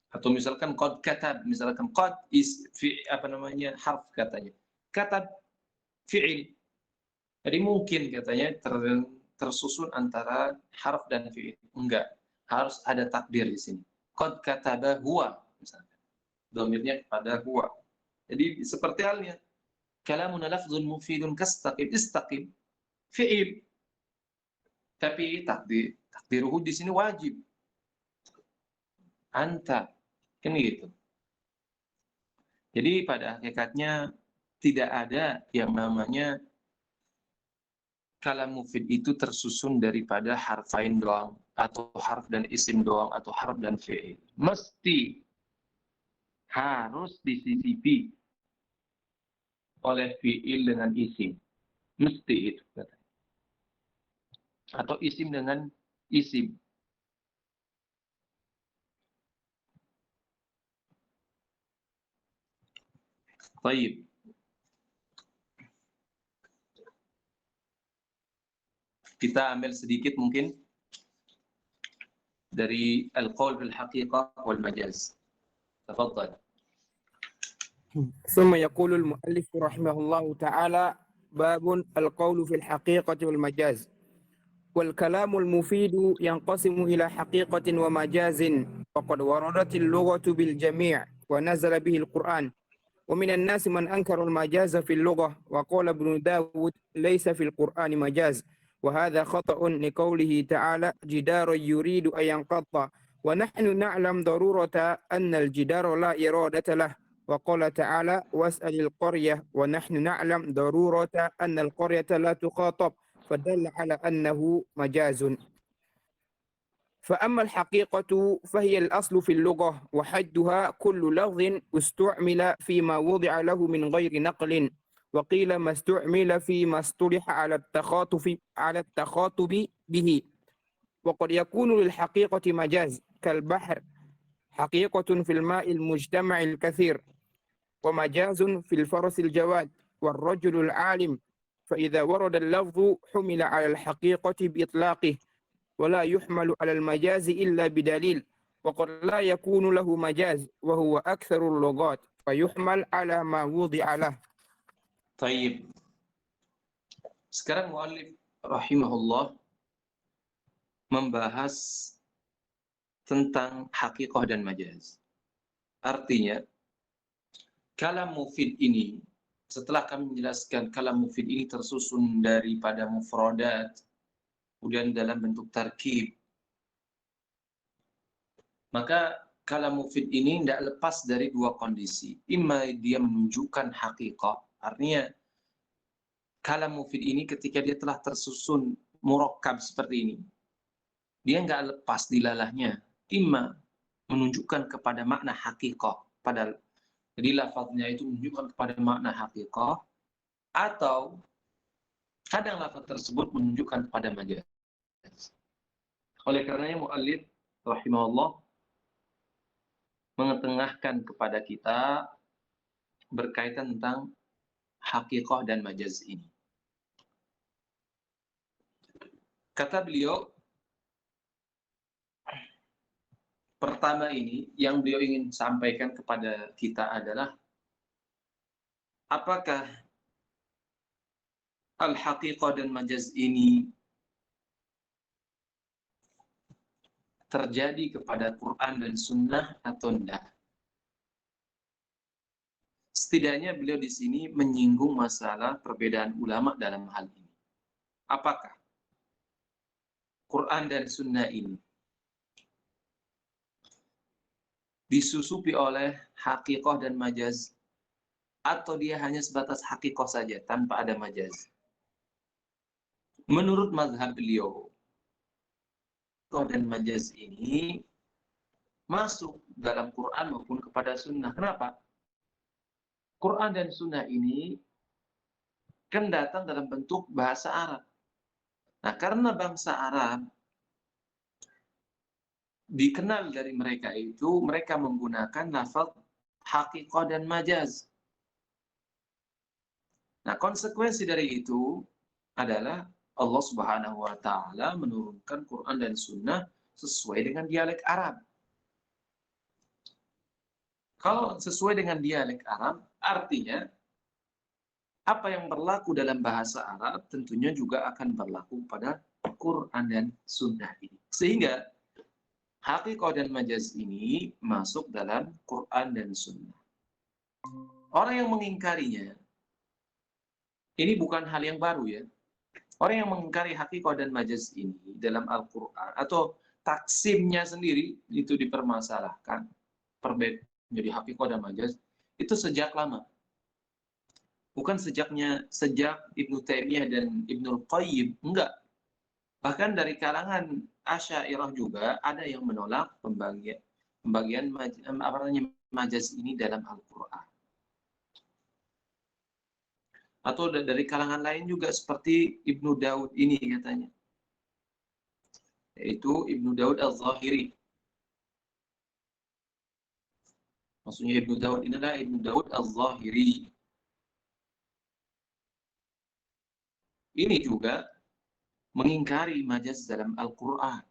atau misalkan qad katab, misalkan qad harf katanya. Katab fi'il. Jadi mungkin katanya tersusun antara harf dan fi'il. Enggak, harus ada takdir di sini. Qad kataba huwa misalkan. Dhamirnya kepada huwa. Jadi seperti halnya kalamun lafzun mufidun kastaqim, istaqim fi'il. Tapi takdiruhu di sini wajib. Anta, kan gitu. Jadi pada hakikatnya tidak ada yang namanya kalam mufid itu tersusun daripada harfain doang, atau harf dan isim doang, atau harf dan fi'il. Mesti harus disisipi oleh fi'il dengan isim. Mesti itu. Atau isim dengan isim. Baik. Kita ambil sedikit mungkin dari al-qaul bil haqiqah wal majaz. Tafadhal. ثم يقول المؤلف رحمه الله تعالى باب القول في الحقيقة والمجاز والكلام المفيد ينقسم إلى حقيقة ومجاز وقد وردت اللغة بالجميع ونزل به القرآن ومن الناس من أنكر المجاز في اللغة وقال ابن داود ليس في القرآن مجاز وهذا خطأ لقوله تعالى جدار يريد أن ينقض ونحن نعلم ضرورة أن الجدار لا إرادة له وقال تعالى واسأل القرية ونحن نعلم ضرورة أن القرية لا تخاطب فدل على أنه مجاز فأما الحقيقة فهي الأصل في اللغة وحدها كل لفظ استعمل فيما وضع له من غير نقل وقيل ما استعمل فيما اصطلح على التخاطب به وقد يكون للحقيقة مجاز كالبحر حقيقة في الماء المجتمع الكثير ومجاز في الفرس الجواد والرجل العالم فإذا ورد اللفظ حمل على الحقيقة بإطلاقه ولا يحمل على المجاز إلا بدليل وقد لا يكون له مجاز وهو أكثر اللغات فيحمل على ما وضع له. طيب. Sekarang muallif rahimahullah membahas tentang haqiqah dan majaz. Artinya, kalam mufid ini, setelah kami menjelaskan kalam mufid ini tersusun daripada mufradat, kemudian dalam bentuk tarkib, maka kalam mufid ini tidak lepas dari dua kondisi. Imma dia menunjukkan haqiqah, artinya kalam mufid ini ketika dia telah tersusun murakkab seperti ini, dia nggak lepas dilalahnya. Imma menunjukkan kepada makna haqiqah, jadi lafaznya itu menunjukkan kepada makna haqiqah, atau kadang lafaz tersebut menunjukkan kepada majaz. Oleh karenanya muallif rahimahullah mengetengahkan kepada kita berkaitan tentang haqiqah dan majaz ini. Kata beliau, pertama ini yang beliau ingin sampaikan kepada kita adalah apakah al-haqiqah dan majaz ini terjadi kepada Quran dan Sunnah atau tidak. Setidaknya beliau di sini menyinggung masalah perbedaan ulama dalam hal ini. Apakah Quran dan Sunnah ini disusupi oleh haqiqah dan majaz atau dia hanya sebatas hakikoh saja tanpa ada majaz? Menurut mazhab beliau, hakikoh dan majaz ini masuk dalam Quran maupun kepada sunnah. Kenapa? Quran dan sunnah ini kan datang dalam bentuk bahasa Arab. Nah, karena bangsa Arab dikenal dari mereka itu, mereka menggunakan lafaz hakikoh dan majaz. Nah, konsekuensi dari itu adalah Allah Subhanahu wa taala menurunkan Quran dan sunnah sesuai dengan dialek Arab. Kalau sesuai dengan dialek Arab, artinya apa yang berlaku dalam bahasa Arab tentunya juga akan berlaku pada Quran dan sunnah ini. Sehingga hakikoh dan majaz ini masuk dalam Quran dan sunnah. Orang yang mengingkarinya, ini bukan hal yang baru ya. Orang yang mengingkari hakikoh dan majaz ini dalam Al-Quran atau taksimnya sendiri itu dipermasalahkan, perbedaan menjadi hakikoh dan majaz, itu sejak lama. Bukan sejak Ibnu Taimiyah dan Ibnu Qayyim, enggak. Bahkan dari kalangan Asy'ariyah juga ada yang menolak pembagian majaz ini dalam Al-Quran. Atau dari kalangan lain juga seperti Ibnu Daud ini katanya, yaitu Ibnu Daud Al-Zahiri. Maksudnya Ibnu Daud ini adalah Ibnu Daud Al-Zahiri. Ini juga mengingkari majaz dalam Al-Quran.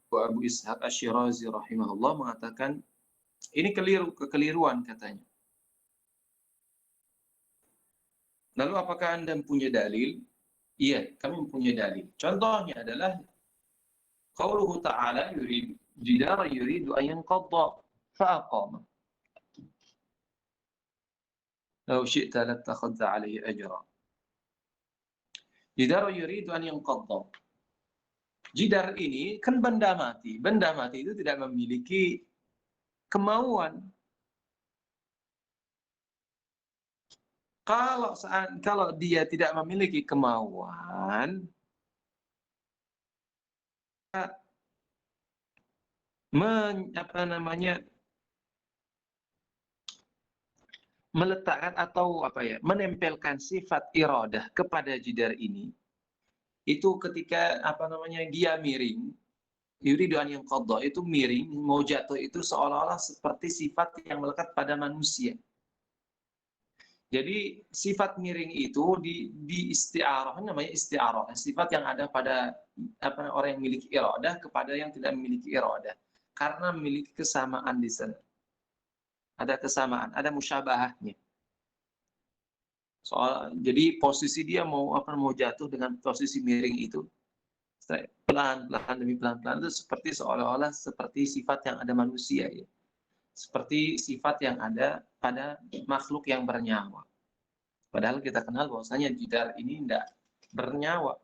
Abu Ishaq Asy-Syirazi rahimahullah mengatakan ini kekeliruan katanya. Lalu apakah Anda punya dalil? Iya, kami mempunyai dalil. Contohnya adalah qauluhu ta'ala yuridu an yanqadda fa'aqama. Law syi'ta lattakhadha 'alaihi ajra. Jidar yuridu an yanqadda. Jidar ini kan benda mati. Benda mati itu tidak memiliki kemauan. Kalau dia tidak memiliki kemauan, meletakkan atau menempelkan sifat iradah kepada jidar ini, itu ketika dia miring, yuridu an yanqadha, itu miring, mau jatuh, itu seolah-olah seperti sifat yang melekat pada manusia. Jadi sifat miring itu di isti'arah, namanya isti'arah, sifat yang ada pada orang yang memiliki iradah kepada yang tidak memiliki iradah, karena memiliki kesamaan di sana. Ada kesamaan, ada musyabahahnya. Jadi posisi dia mau jatuh dengan posisi miring itu, pelan-pelan demi pelan-pelan, itu seperti seolah-olah seperti sifat yang ada manusia ya. Seperti sifat yang ada pada makhluk yang bernyawa. Padahal kita kenal bahwasanya jidar ini tidak bernyawa.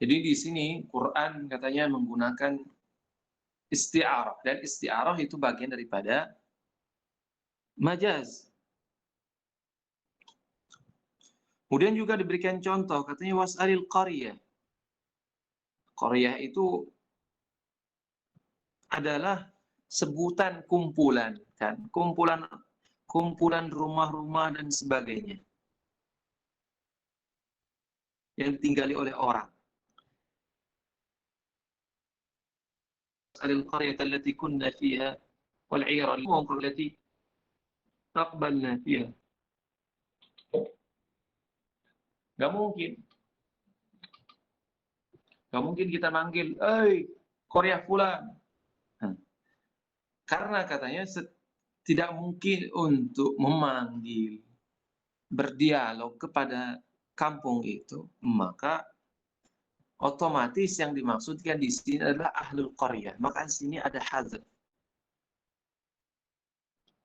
Jadi di sini Quran katanya menggunakan isti'arah, dan isti'arah itu bagian daripada majaz. Kemudian juga diberikan contoh, katanya was'alil qaryah. Qaryah itu adalah sebutan kumpulan, kan? Kumpulan rumah-rumah dan sebagainya yang ditinggali oleh orang. Was'alil qaryata allati kunna fiha wal 'ira allati taqbalna fiha. Gak mungkin kita manggil, Korea fulan. Karena katanya tidak mungkin untuk memanggil, berdialog kepada kampung itu, maka otomatis yang dimaksudkan di sini adalah ahlul qaryah. Maka di sini ada hazf.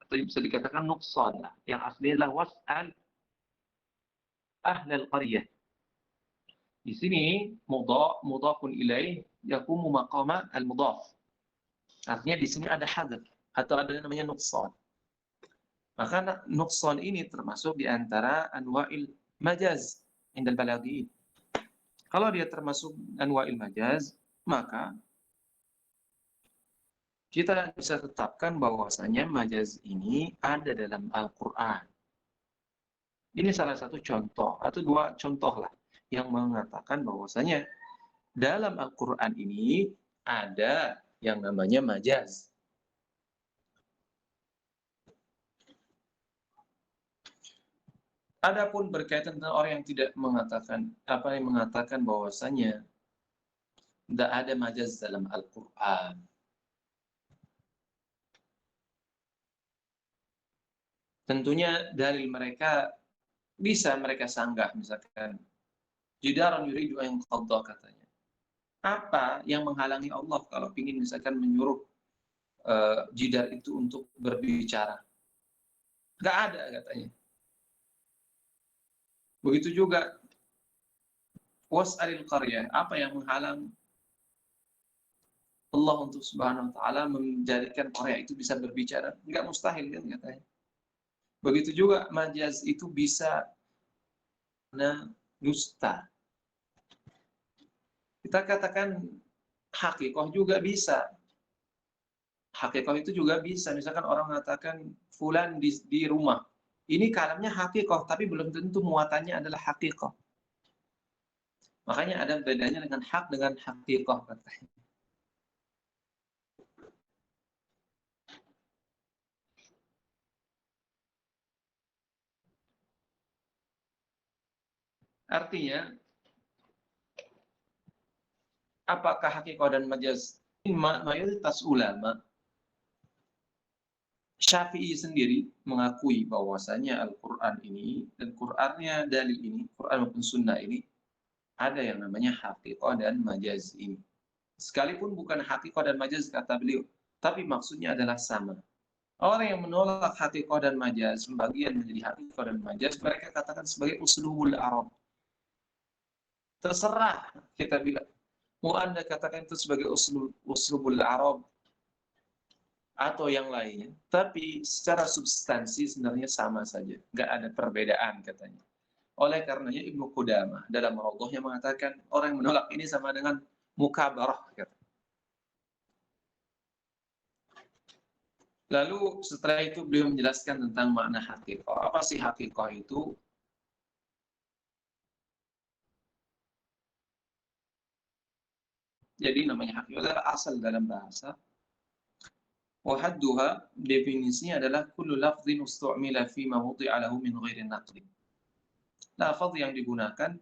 Atau bisa dikatakan nuqsan, yang aslinya adalah was'al ahlal qaryah. Di sini mudhafun ilaih yaqumu maqama al-mudhaf. Artinya di sini ada hadzaf atau ada namanya nuqsan. Maka nuqsan ini termasuk di antara anwa'il majaz indal balaghi. Kalau dia termasuk anwa'il majaz, maka kita bisa tetapkan bahwasanya majaz ini ada dalam Al-Qur'an. Ini salah satu contoh atau dua contoh lah yang mengatakan bahwasanya dalam Al-Qur'an ini ada yang namanya majaz. Adapun berkaitan dengan orang yang tidak mengatakan yang mengatakan bahwasanya tidak ada majaz dalam Al-Qur'an. Tentunya dalil mereka bisa mereka sanggah, misalkan jidaran yuridu yang qadha katanya. Apa yang menghalangi Allah kalau ingin misalkan menyuruh jidar itu untuk berbicara? Nggak ada katanya. Begitu juga was'alil qaryah, apa yang menghalang Allah untuk subhanahu wa ta'ala menjadikan Korea itu bisa berbicara? Nggak mustahil kan katanya. Begitu juga majaz itu bisa dusta. Kita katakan hakikoh juga bisa. Hakikoh itu juga bisa. Misalkan orang mengatakan fulan di rumah. Ini kalamnya hakikoh, tapi belum tentu muatannya adalah hakikoh. Makanya ada bedanya dengan hak dengan hakikoh katanya. Artinya, apakah hakikoh dan majaz? Mayoritas ulama Syafi'i sendiri mengakui bahwasanya Al-Quran ini dan Qurannya dalil ini, Quran maupun Sunnah ini ada yang namanya hakikoh dan majaz ini. Sekalipun bukan hakikoh dan majaz kata beliau, tapi maksudnya adalah sama. Orang yang menolak hakikoh dan majaz, pembagian menjadi hakikoh dan majaz, mereka katakan sebagai uslubul Arab. Terserah kita bilang, mau Anda katakan itu sebagai uslubul Arab atau yang lainnya, tapi secara substansi sebenarnya sama saja, nggak ada perbedaan katanya. Oleh karenanya Ibnu Qudamah dalam Raudhahnya mengatakan orang yang menolak ini sama dengan mukabarah. Lalu setelah itu beliau menjelaskan tentang makna hakikoh. Apa sih hakikoh itu? Jadi namanya hakikoh adalah asal dalam bahasa. Wahadduha definisinya adalah kullu lafdhin ustu'mila fi ma wudi'a lahu min ghairi naqli. Lafaz yang digunakan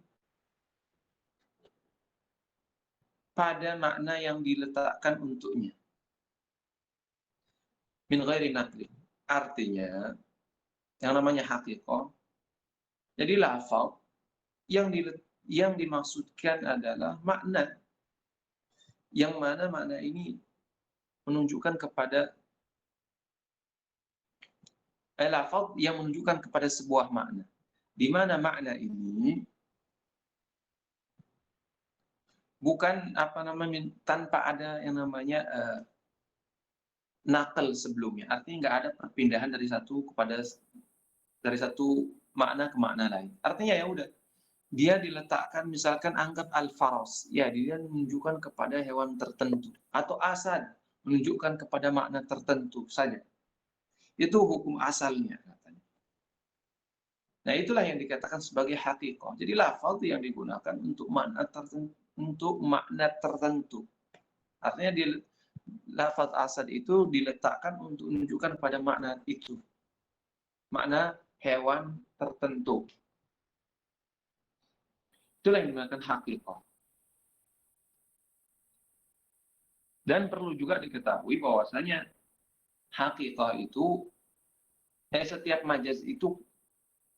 pada makna yang diletakkan untuknya. Min ghairi naqli. Artinya yang namanya hakikoh. Jadi lafaz yang dimaksudkan adalah makna yang mana makna ini menunjukkan kepada lafaz yang menunjukkan kepada sebuah makna. Di mana makna ini bukan tanpa ada yang namanya nakal sebelumnya. Artinya nggak ada perpindahan dari satu makna ke makna lain. Artinya ya udah dia diletakkan misalkan anggap al-faras, ya dia menunjukkan kepada hewan tertentu, atau asad menunjukkan kepada makna tertentu saja. Itu hukum asalnya katanya. Nah, itulah yang dikatakan sebagai hakikoh. Jadi lafaz yang digunakan untuk makna tertentu. Artinya lafaz asad itu diletakkan untuk menunjukkan pada makna itu. Makna hewan tertentu. Itulah yang digunakan hakikoh. Dan perlu juga diketahui bahwasanya hakikoh itu setiap majaz itu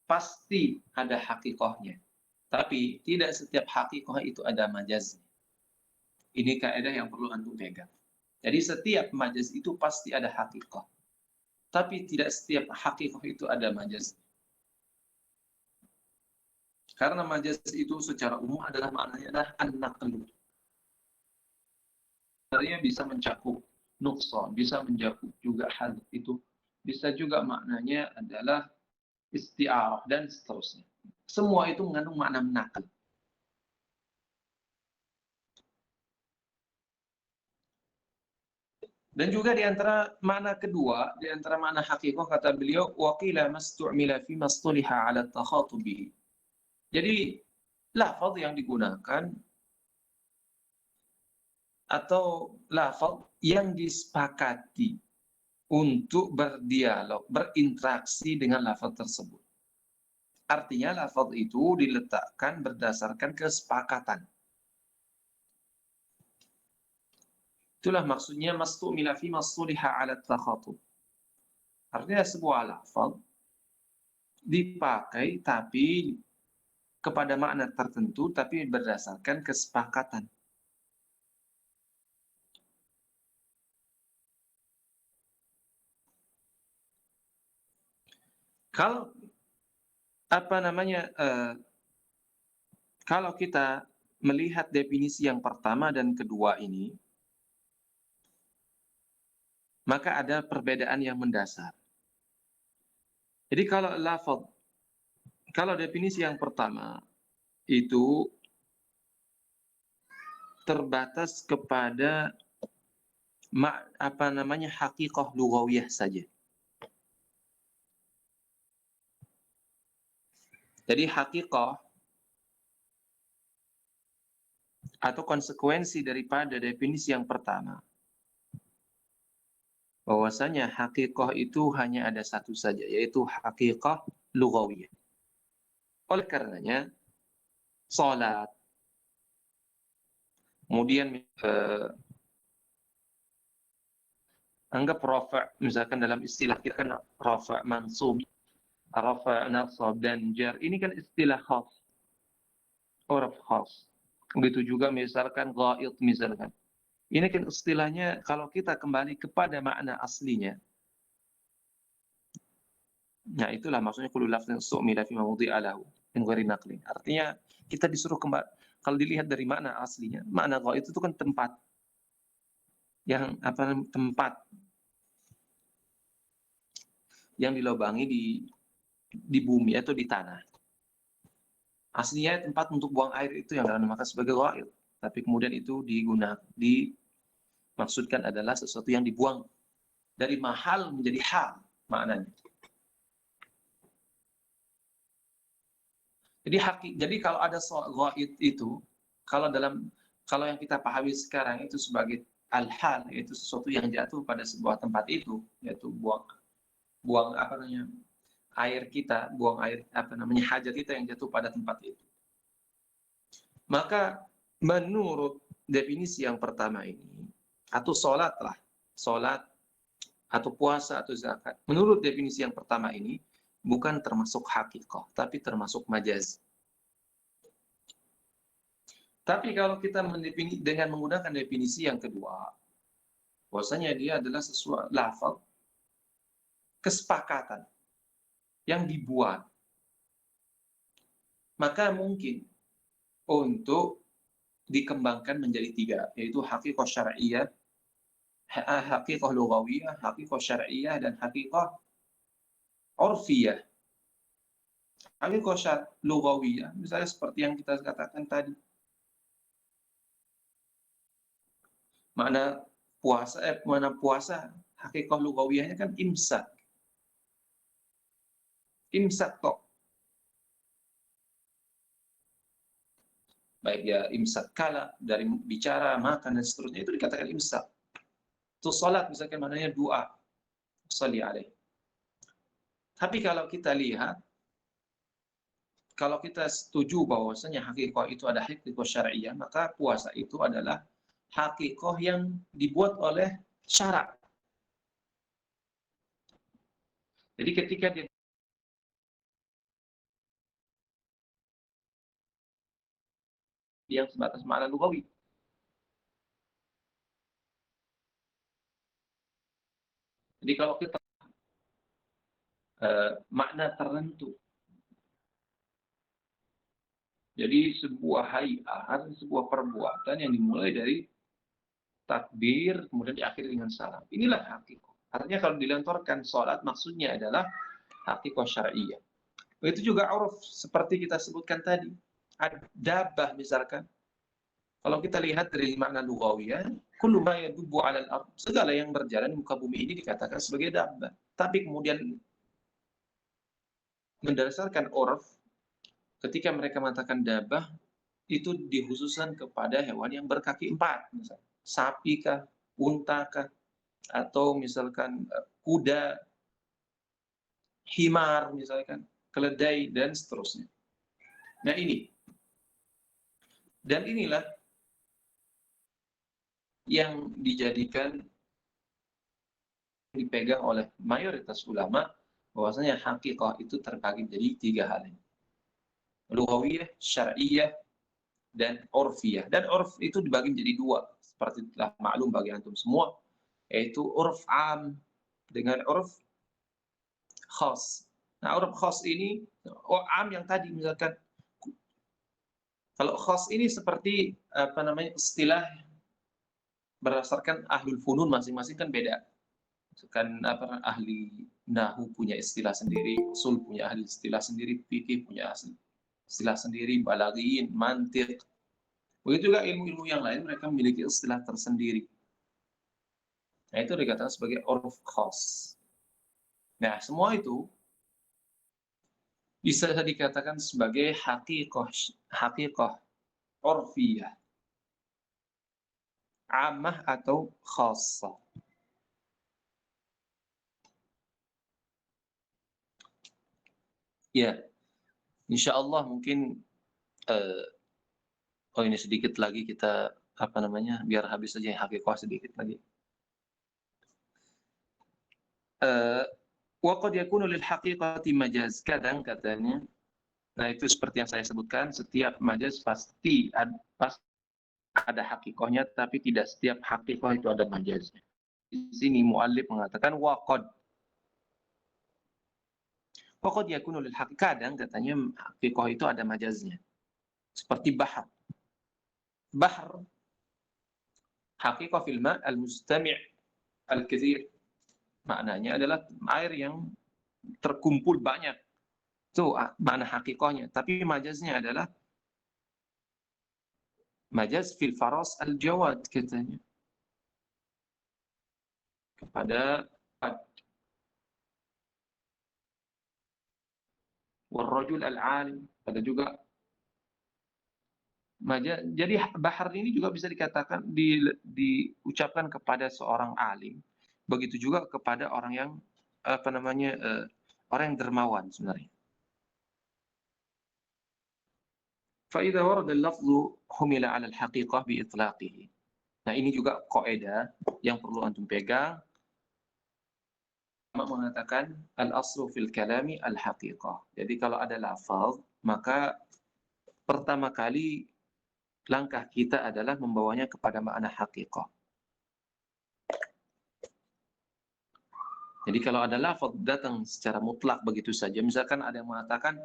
pasti ada hakikohnya. Tapi tidak setiap hakikoh itu ada majaz. Ini kaidah yang perlu antum pegang. Jadi setiap majaz itu pasti ada hakikoh. Tapi tidak setiap hakikoh itu ada majaz. Karena majaz itu secara umum adalah maknanya adalah an-naqlu. Artinya bisa mencakup nuqsan, bisa mencakup juga hal itu. Bisa juga maknanya adalah isti'arah dan seterusnya. Semua itu mengandung makna menakal. Dan juga di antara makna kedua, di antara makna hakikah kata beliau, waqila mastu'mila fi mastuliha ala takhatubihi. Jadi lafaz yang digunakan atau lafaz yang disepakati untuk berdialog, berinteraksi dengan lafaz tersebut. Artinya lafaz itu diletakkan berdasarkan kesepakatan. Itulah maksudnya mastu'mila fi mastuliha ala takhatub. Artinya sebuah lafaz dipakai tapi kepada makna tertentu tapi berdasarkan kesepakatan. Kalau apa namanya kalau kita melihat definisi yang pertama dan kedua ini, maka ada perbedaan yang mendasar. Jadi kalau definisi yang pertama itu terbatas kepada hakikah lughawiyah saja. Jadi hakikah atau konsekuensi daripada definisi yang pertama, bahwasanya hakikah itu hanya ada satu saja, yaitu hakikah lughawiyah. Oleh karenanya, salat, kemudian anggap rafa', misalkan dalam istilah kita kan rafa' mansub, rafa' nasab dan jar, ini kan istilah khas, uruf khas. Begitu juga misalkan ghaid misalkan. Ini kan istilahnya kalau kita kembali kepada makna aslinya. Nah, itulah maksudnya kullu lafzin su'mila fi mawdhi'a lahu min ghairi naqlin. Artinya kita disuruh kembali, kalau dilihat dari makna aslinya, makna ghaid itu kan tempat yang dilobangi di bumi atau di tanah. Aslinya tempat untuk buang air itu yang dinamakan sebagai ghaid. Tapi kemudian itu dimaksudkan adalah sesuatu yang dibuang dari mahal menjadi hal maknanya. Jadi kalau ada ghaid itu, kalau yang kita pahami sekarang itu sebagai al-hal, yaitu sesuatu yang jatuh pada sebuah tempat itu, yaitu buang air kita, buang air hajat kita yang jatuh pada tempat itu. Maka menurut definisi yang pertama ini, atau sholat atau puasa atau zakat, menurut definisi yang pertama ini bukan termasuk hakikah, tapi termasuk majaz. Tapi kalau kita dengan menggunakan definisi yang kedua, bahwasanya dia adalah sesuatu lafaz kesepakatan yang dibuat, maka mungkin untuk dikembangkan menjadi tiga, yaitu hakikah syar'iyyah, hakikah lughawiyah, hakikah syar'iyyah, dan hakikah urfiyah. Hakikah lughawiyah, misalnya seperti yang kita katakan tadi, mana puasa, hakikah lughawiyahnya kan imsak. Imsak kok. Baik ya imsak kala, dari bicara, makan, dan seterusnya, itu dikatakan imsak. Itu salat, misalkan maknanya doa. Shalli alaih. Tapi kalau kita lihat, kalau kita setuju bahwasanya hakikah itu ada hakikah syar'iyyah, maka puasa itu adalah hakikah yang dibuat oleh syarak. Jadi ketika dia yang sebatas makna lughawi. Jadi kalau kita makna tertentu Jadi sebuah hayat, sebuah perbuatan yang dimulai dari takbir, kemudian diakhiri dengan salam. Inilah hakikat. Artinya kalau dilentorkan sholat, maksudnya adalah hakikat syariah. Begitu juga uruf, seperti kita sebutkan tadi. Dabah misalkan. Kalau kita lihat dari makna lughawiyah, kullu ma yadubbu 'alal ard, segala yang berjalan di muka bumi ini dikatakan sebagai dabbah. Tapi kemudian berdasarkan uruf, ketika mereka mengatakan dabbah, itu dikhususkan kepada hewan yang berkaki empat, misalnya sapi kah, unta kah, atau misalkan kuda, himar misalkan, keledai dan seterusnya. Nah ini, dan inilah yang dijadikan dipegang oleh mayoritas ulama bahwasanya hakikah itu terbagi jadi tiga hal ini. Lughawiyah, syar'iyyah, dan urfiyah. Dan urf itu dibagi menjadi dua, seperti telah maklum bagi antum semua, yaitu urf am dengan urf khas. Nah, urf khas ini, am yang tadi misalkan, kalau khas ini seperti apa namanya, istilah berdasarkan ahlul funun masing-masing kan beda. Kan apa, ahli nahu punya istilah sendiri, usul punya ahli istilah sendiri, fikih punya istilah sendiri, balaghiyin, mantiq. Begitu juga ilmu-ilmu yang lain mereka memiliki istilah tersendiri. Nah, itu dikatakan sebagai urf khas. Nah, semua itu bisa dikatakan sebagai hakikah urfiyah, amah atau khassah. Ya, insya Allah mungkin ini sedikit lagi kita apa namanya, biar habis saja hakikah sedikit lagi. Wa qad yakunu lil haqiqati majaz, kadang katanya. Nah, itu seperti yang saya sebutkan, setiap majaz pasti ada hakikahnya, tapi tidak setiap hakikah itu ada majaznya. Di sini muallif mengatakan waqad yakunu lil haqiqah, kadang katanya hakikah itu ada majaznya. Seperti bahar. Bahar hakikah fil ma' al-mustami' al-katsir. Maknanya adalah air yang terkumpul banyak. Itu makna hakikahnya. Tapi majaznya adalah majaz fil faras al-jawad katanya. Kepada warrajul al-alim, ada juga majaz. Jadi bahar ini juga bisa dikatakan diucapkan kepada seorang alim. Begitu juga kepada orang yang apa namanya, orang yang dermawan sebenarnya. Fa idza warada al-lafdhu humila 'ala al-haqiqah bi itlaqihi. Nah, ini juga kaidah yang perlu antum pegang. Mengatakan al-aslu fil kalami al-haqiqah. Jadi kalau ada lafaz, maka pertama kali langkah kita adalah membawanya kepada makna haqiqah. Jadi kalau ada lafaz datang secara mutlak begitu saja, misalkan ada yang mengatakan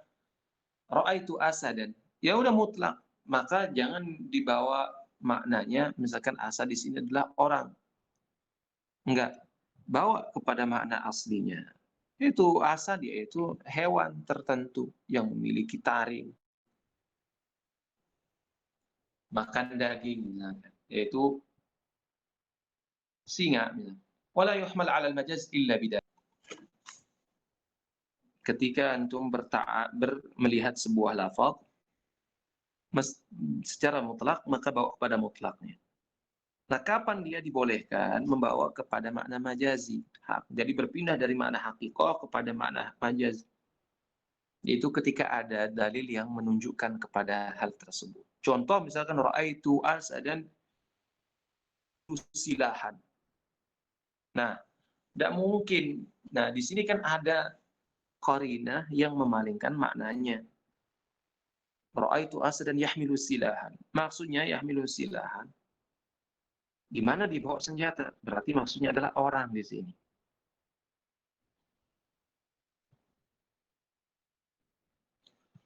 ra'aitu asadan, ya udah mutlak, maka jangan dibawa maknanya misalkan asad di sini adalah orang. Enggak, bawa kepada makna aslinya. Itu asad, yaitu hewan tertentu yang memiliki taring, makan daging, yaitu singa. Wala yuhmal 'ala al-majaz illa bidah. Ketika antum melihat sebuah lafaz secara mutlak, maka bawa kepada mutlaknya. Nah, kapan dia dibolehkan membawa kepada makna majazi? Jadi berpindah dari makna hakikah kepada makna majazi. Itu ketika ada dalil yang menunjukkan kepada hal tersebut. Contoh misalkan ra'aitu asadan silahan. Nah, tidak mungkin. Nah, di sini kan ada qarinah yang memalingkan maknanya. Ra'aitu asadan yahmilu silahan. Maksudnya yahmilu silahan. Gimana dibawa senjata? Berarti maksudnya adalah orang di sini.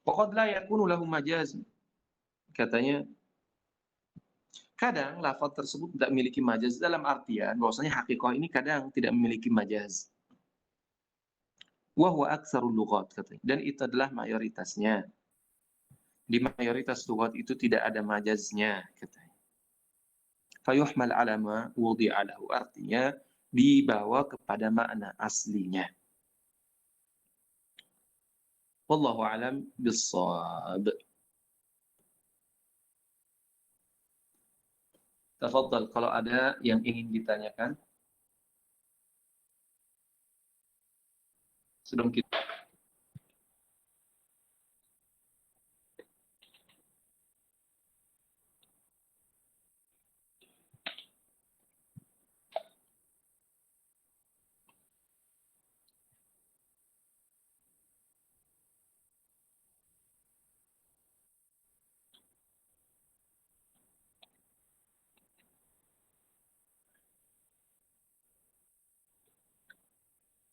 Waqad la yakunu lahu majaz. katanya kadang lafaz tersebut tidak memiliki majaz dalam artian bahwasanya hakikah ini kadang tidak memiliki majaz. Wa huwa aktsarul lughat katanya. Dan itu adalah mayoritasnya. Di mayoritas lughat itu tidak ada majaznya katanya. Fayuhmal ala ma wudi'a lahu, artinya dibawa kepada makna aslinya. Wallahu alam bissawab. Tafadhal kalau ada yang ingin ditanyakan sebelum kita.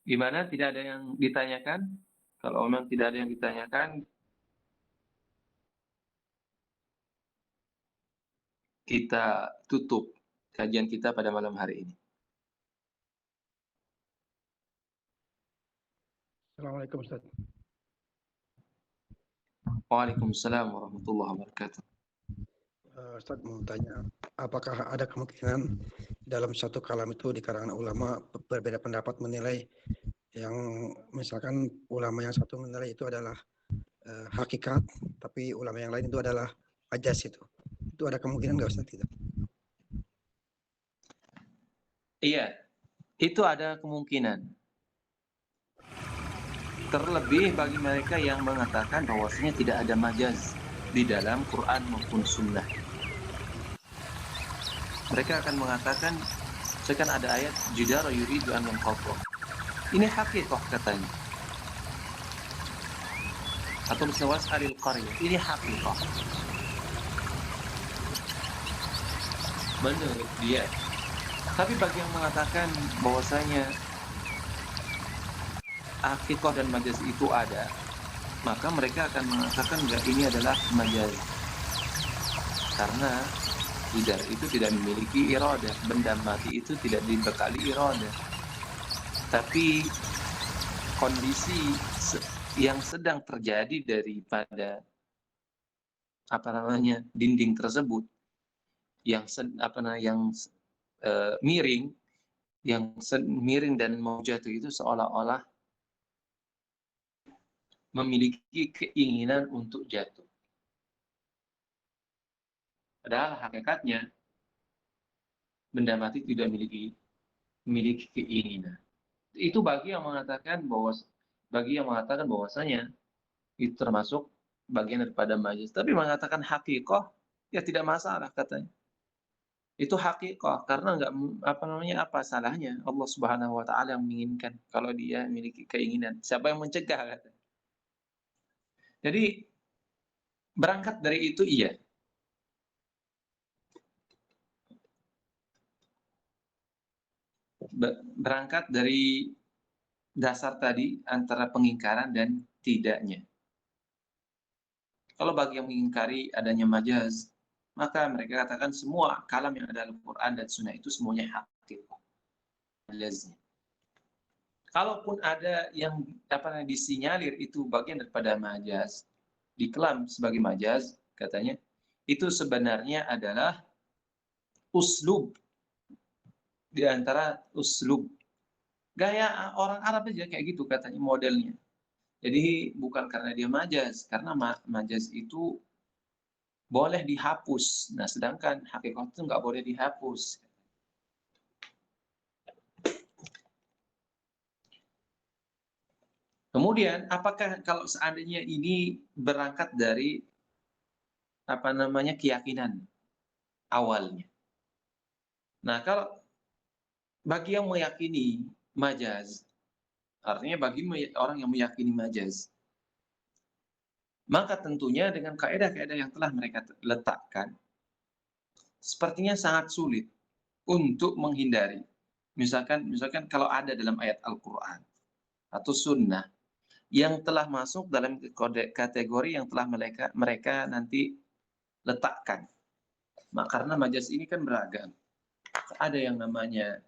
Gimana? Tidak ada yang ditanyakan? Kalau memang tidak ada yang ditanyakan, kita tutup kajian kita pada malam hari ini. Assalamualaikum Ustaz. Waalaikumsalam warahmatullahi wabarakatuh. Ustaz mau tanya, apakah ada kemungkinan dalam satu kalam itu di kalangan ulama berbeda pendapat menilai yang misalkan ulama yang satu menilai itu adalah hakikat, tapi ulama yang lain itu adalah majas itu. Itu ada kemungkinan nggak Ustaz itu? Iya, itu ada kemungkinan. Terlebih bagi mereka yang mengatakan bahwasanya tidak ada majaz di dalam Quran maupun Sunnah. Mereka akan mengatakan, sekan ada ayat jidara yuridu an yanqadha. Ini hakikah katanya. Atau misalnya was'alil qaryah, ini hakikah. Menurut dia. Tapi bagi yang mengatakan bahwasanya hakikah dan majaz itu ada, maka mereka akan mengatakan enggak, ini adalah majaz. Karena jidar itu tidak memiliki iradah, benda mati itu tidak dibekali iradah. Tapi kondisi yang sedang terjadi daripada dinding tersebut yang miring, miring dan mau jatuh itu seolah-olah memiliki keinginan untuk jatuh. Padahal hakikatnya benda mati tidak memiliki keinginan. Itu bagi yang mengatakan bahwasanya itu termasuk bagian daripada majaz. Tapi mengatakan hakikah ya tidak masalah katanya. Itu hakikah karena apa salahnya Allah Subhanahu wa taala yang menginginkan kalau dia memiliki keinginan. Siapa yang mencegah katanya. Jadi berangkat dari itu iya. Berangkat dari dasar tadi antara pengingkaran dan tidaknya. Kalau bagi yang mengingkari adanya majaz, maka mereka katakan semua kalam yang ada dalam Quran dan Sunnah itu semuanya hakikah. Majaznya. Kalaupun ada yang disinyalir itu bagian daripada majaz, diklaim sebagai majaz, katanya, itu sebenarnya adalah uslub, di antara uslub. Gaya orang Arab aja kayak gitu katanya modelnya. Jadi bukan karena dia majaz, karena majaz itu boleh dihapus. Nah, sedangkan hakikat itu nggak boleh dihapus. Kemudian, apakah kalau seandainya ini berangkat dari keyakinan awalnya? Nah, kalau bagi yang meyakini majaz, artinya bagi orang yang meyakini majaz, maka tentunya dengan kaidah-kaidah yang telah mereka letakkan, sepertinya sangat sulit untuk menghindari. Misalkan kalau ada dalam ayat Al-Quran atau Sunnah yang telah masuk dalam kategori yang telah mereka nanti letakkan. Karena majaz ini kan beragam. Ada yang namanya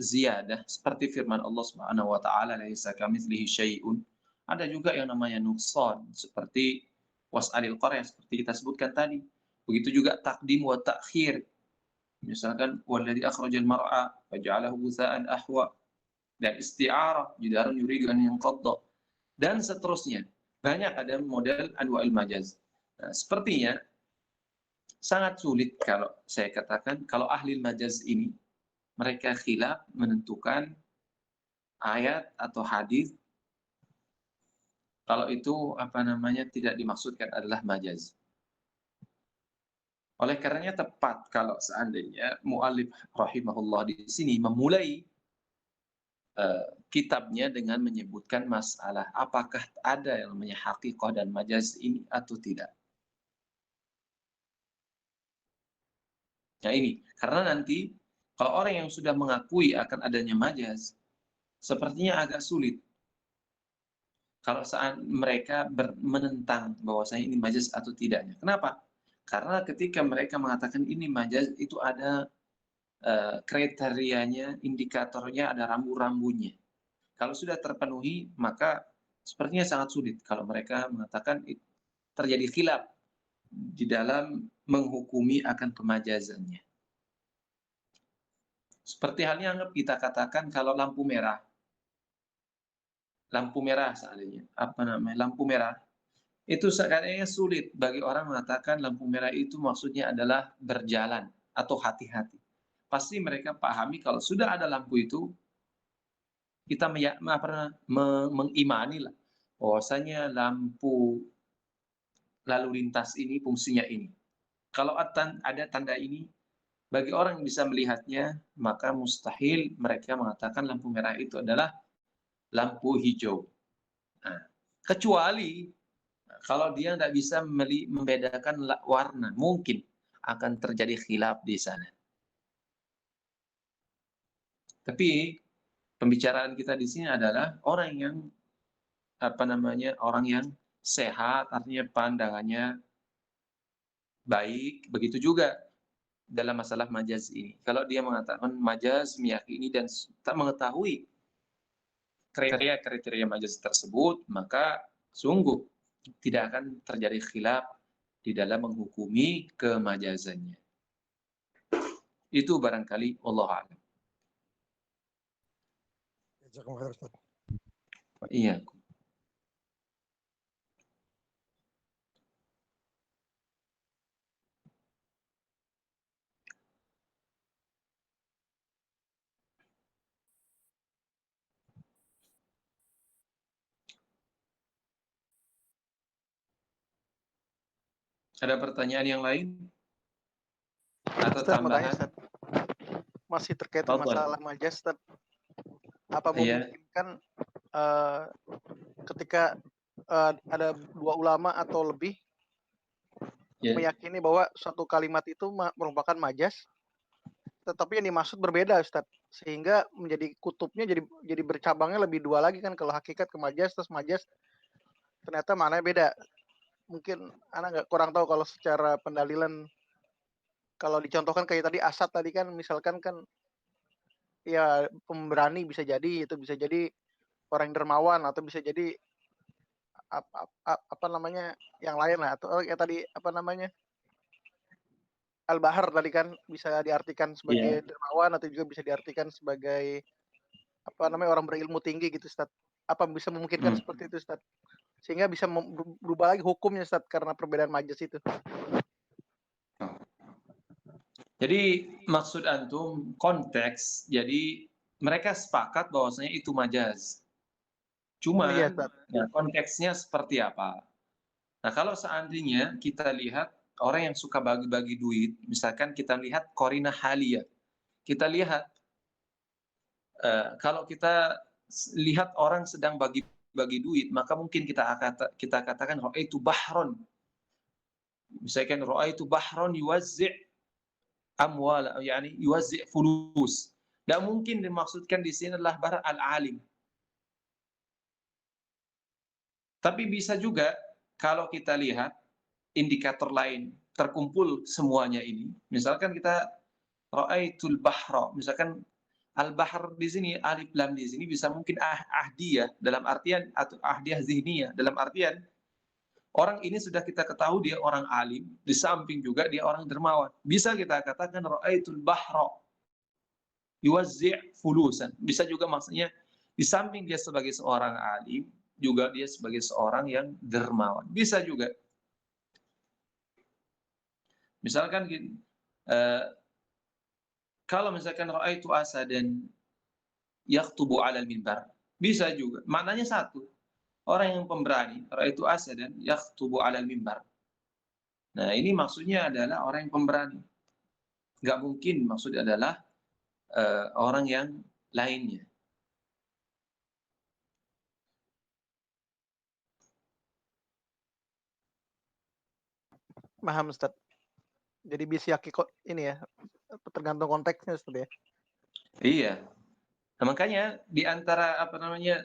ziyadah seperti firman Allah Subhanahu wa taala laisa kamitslihi syai'un. Ada juga yang namanya nuqsan seperti was'alil qaryah seperti kita sebutkan tadi. Begitu juga takdim wa ta'khir. Misalkan walladzi akhrajal mar'a faj'alahu ghutha'an ahwa, dan isti'arah jidarun yuridu an yanqadda, dan seterusnya. Banyak ada model anwa'il majaz. Nah, sepertinya sangat sulit kalau saya katakan kalau ahli majaz ini mereka khilaf menentukan ayat atau hadis kalau itu tidak dimaksudkan adalah majaz. Oleh karenanya tepat kalau seandainya mu'allif rahimahullah di sini memulai kitabnya dengan menyebutkan masalah apakah ada yang namanya haqiqah dan majaz ini atau tidak. Nah ini, karena nanti kalau orang yang sudah mengakui akan adanya majaz, sepertinya agak sulit kalau saat mereka menentang bahwasanya ini majaz atau tidaknya. Kenapa? Karena ketika mereka mengatakan ini majaz, itu ada kriterianya, indikatornya, ada rambu-rambunya. Kalau sudah terpenuhi, maka sepertinya sangat sulit kalau mereka mengatakan terjadi khilaf di dalam menghukumi akan pemajazannya. Seperti halnya anggap kita katakan kalau lampu merah seandainya, lampu merah, itu kayaknya sulit bagi orang mengatakan lampu merah itu maksudnya adalah berjalan atau hati-hati. Pasti mereka pahami kalau sudah ada lampu itu, kita mengimani lah bahwasanya lampu lalu lintas ini fungsinya ini. Kalau ada tanda ini, bagi orang yang bisa melihatnya, maka mustahil mereka mengatakan lampu merah itu adalah lampu hijau. Nah, kecuali kalau dia tidak bisa membedakan warna, mungkin akan terjadi khilaf di sana. Tapi pembicaraan kita di sini adalah orang yang orang yang sehat, artinya pandangannya baik, begitu juga dalam masalah majaz ini. Kalau dia mengatakan majaz, meyakini dan tak mengetahui kriteria majaz tersebut, maka sungguh tidak akan terjadi khilaf di dalam menghukumi kemajazannya. Itu barangkali Allah a'lam. Iya. Ada pertanyaan yang lain? Atau Ustaz, mau tanya, tambahan? Ustaz. Masih terkait Tafadhol. masalah majaz, Ustaz. Apa Iya. memungkinkan ketika ada dua ulama atau lebih meyakini bahwa suatu kalimat itu merupakan majaz, tetapi yang dimaksud berbeda, Ustaz, sehingga menjadi kutubnya jadi bercabangnya lebih dua lagi kan, kalau hakikat ke majaz, terus majaz ternyata maknanya beda. Mungkin anak kurang tahu kalau secara pendalilan, kalau dicontohkan kayak tadi Asad tadi kan, misalkan kan ya pemberani, bisa jadi itu bisa jadi orang dermawan, atau bisa jadi yang lain lah, atau ya tadi Al-Bahar tadi kan bisa diartikan sebagai dermawan, atau juga bisa diartikan sebagai orang berilmu tinggi gitu, Ustaz. Apa bisa memungkinkan seperti itu, Ustaz? Sehingga bisa berubah lagi hukumnya, Ustaz, karena perbedaan majaz itu. Jadi maksud antum konteks, jadi mereka sepakat bahwasanya itu majaz. Cuma konteksnya seperti apa? Nah, kalau seandainya kita lihat orang yang suka bagi-bagi duit, misalkan kita lihat Qorina Haliyah, kita lihat kalau kita lihat orang sedang bagi duit, maka mungkin kita katakan ra'aitu bahron. Misalkan ra'aitu bahron yuwazzi' amwal, yani yuwazzi' fulus. Tidak mungkin dimaksudkan di sini adalah Bahr al-alim. Tapi bisa juga kalau kita lihat indikator lain terkumpul semuanya ini, misalkan kita ra'aitul bahra, misalkan al-bahr di sini, alif lam di sini bisa mungkin ahdiyah dalam artian, atau ahdiyah zihniyah dalam artian orang ini sudah kita ketahui dia orang alim, di samping juga dia orang dermawan. Bisa kita katakan ra'aitul bahra yuwazzi' fulusan. Bisa juga maksudnya di samping dia sebagai seorang alim, juga dia sebagai seorang yang dermawan. Bisa juga. Misalkan kalau misalkan ra'aitu asadan yakhtubu 'alal minbar, bisa juga. Maknanya satu. Orang yang pemberani, ra'aitu asadan yakhtubu 'alal minbar. Nah, ini maksudnya adalah orang yang pemberani. Nggak mungkin maksudnya adalah orang yang lainnya. Paham Ustaz. Jadi bisa kok ini ya, tergantung konteksnya Ustaz ya. Iya. Nah, makanya di antara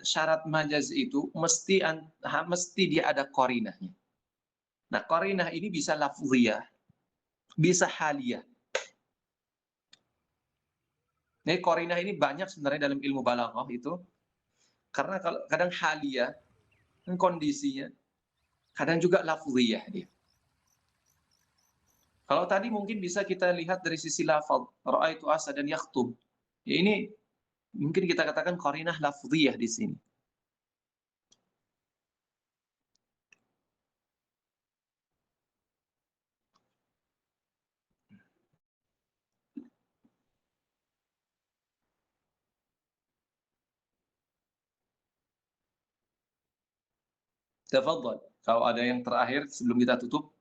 syarat majaz itu mesti dia ada qarinahnya. Nah, qarinah ini bisa lafziyah, bisa haliyah. Nah, qarinah ini banyak sebenarnya dalam ilmu balaghah itu. Karena kalau kadang haliyah kondisinya, kadang juga lafziyah dia. Kalau tadi mungkin bisa kita lihat dari sisi lafaz, ra'aitu asadan yakhtub. Ya, ini mungkin kita katakan qarinah lafziyah di sini. Tafadhal. Kalau ada yang terakhir sebelum kita tutup.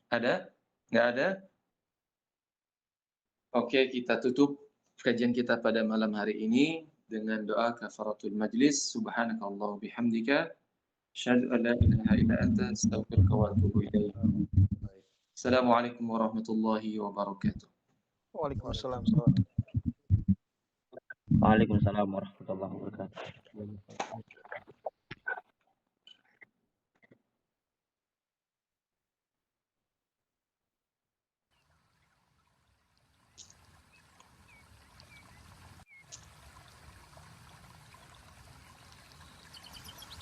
Ada? Nggak ada? Oke, kita tutup kajian kita pada malam hari ini dengan doa kafaratul majlis. Subhanakallah bihamdika. Asyhadu an la ilaha illa anta astaghfiruka wa atubu ilaik. Assalamualaikum warahmatullahi wabarakatuh. Waalaikumsalam. Waalaikumsalam warahmatullahi wabarakatuh.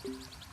Thank you.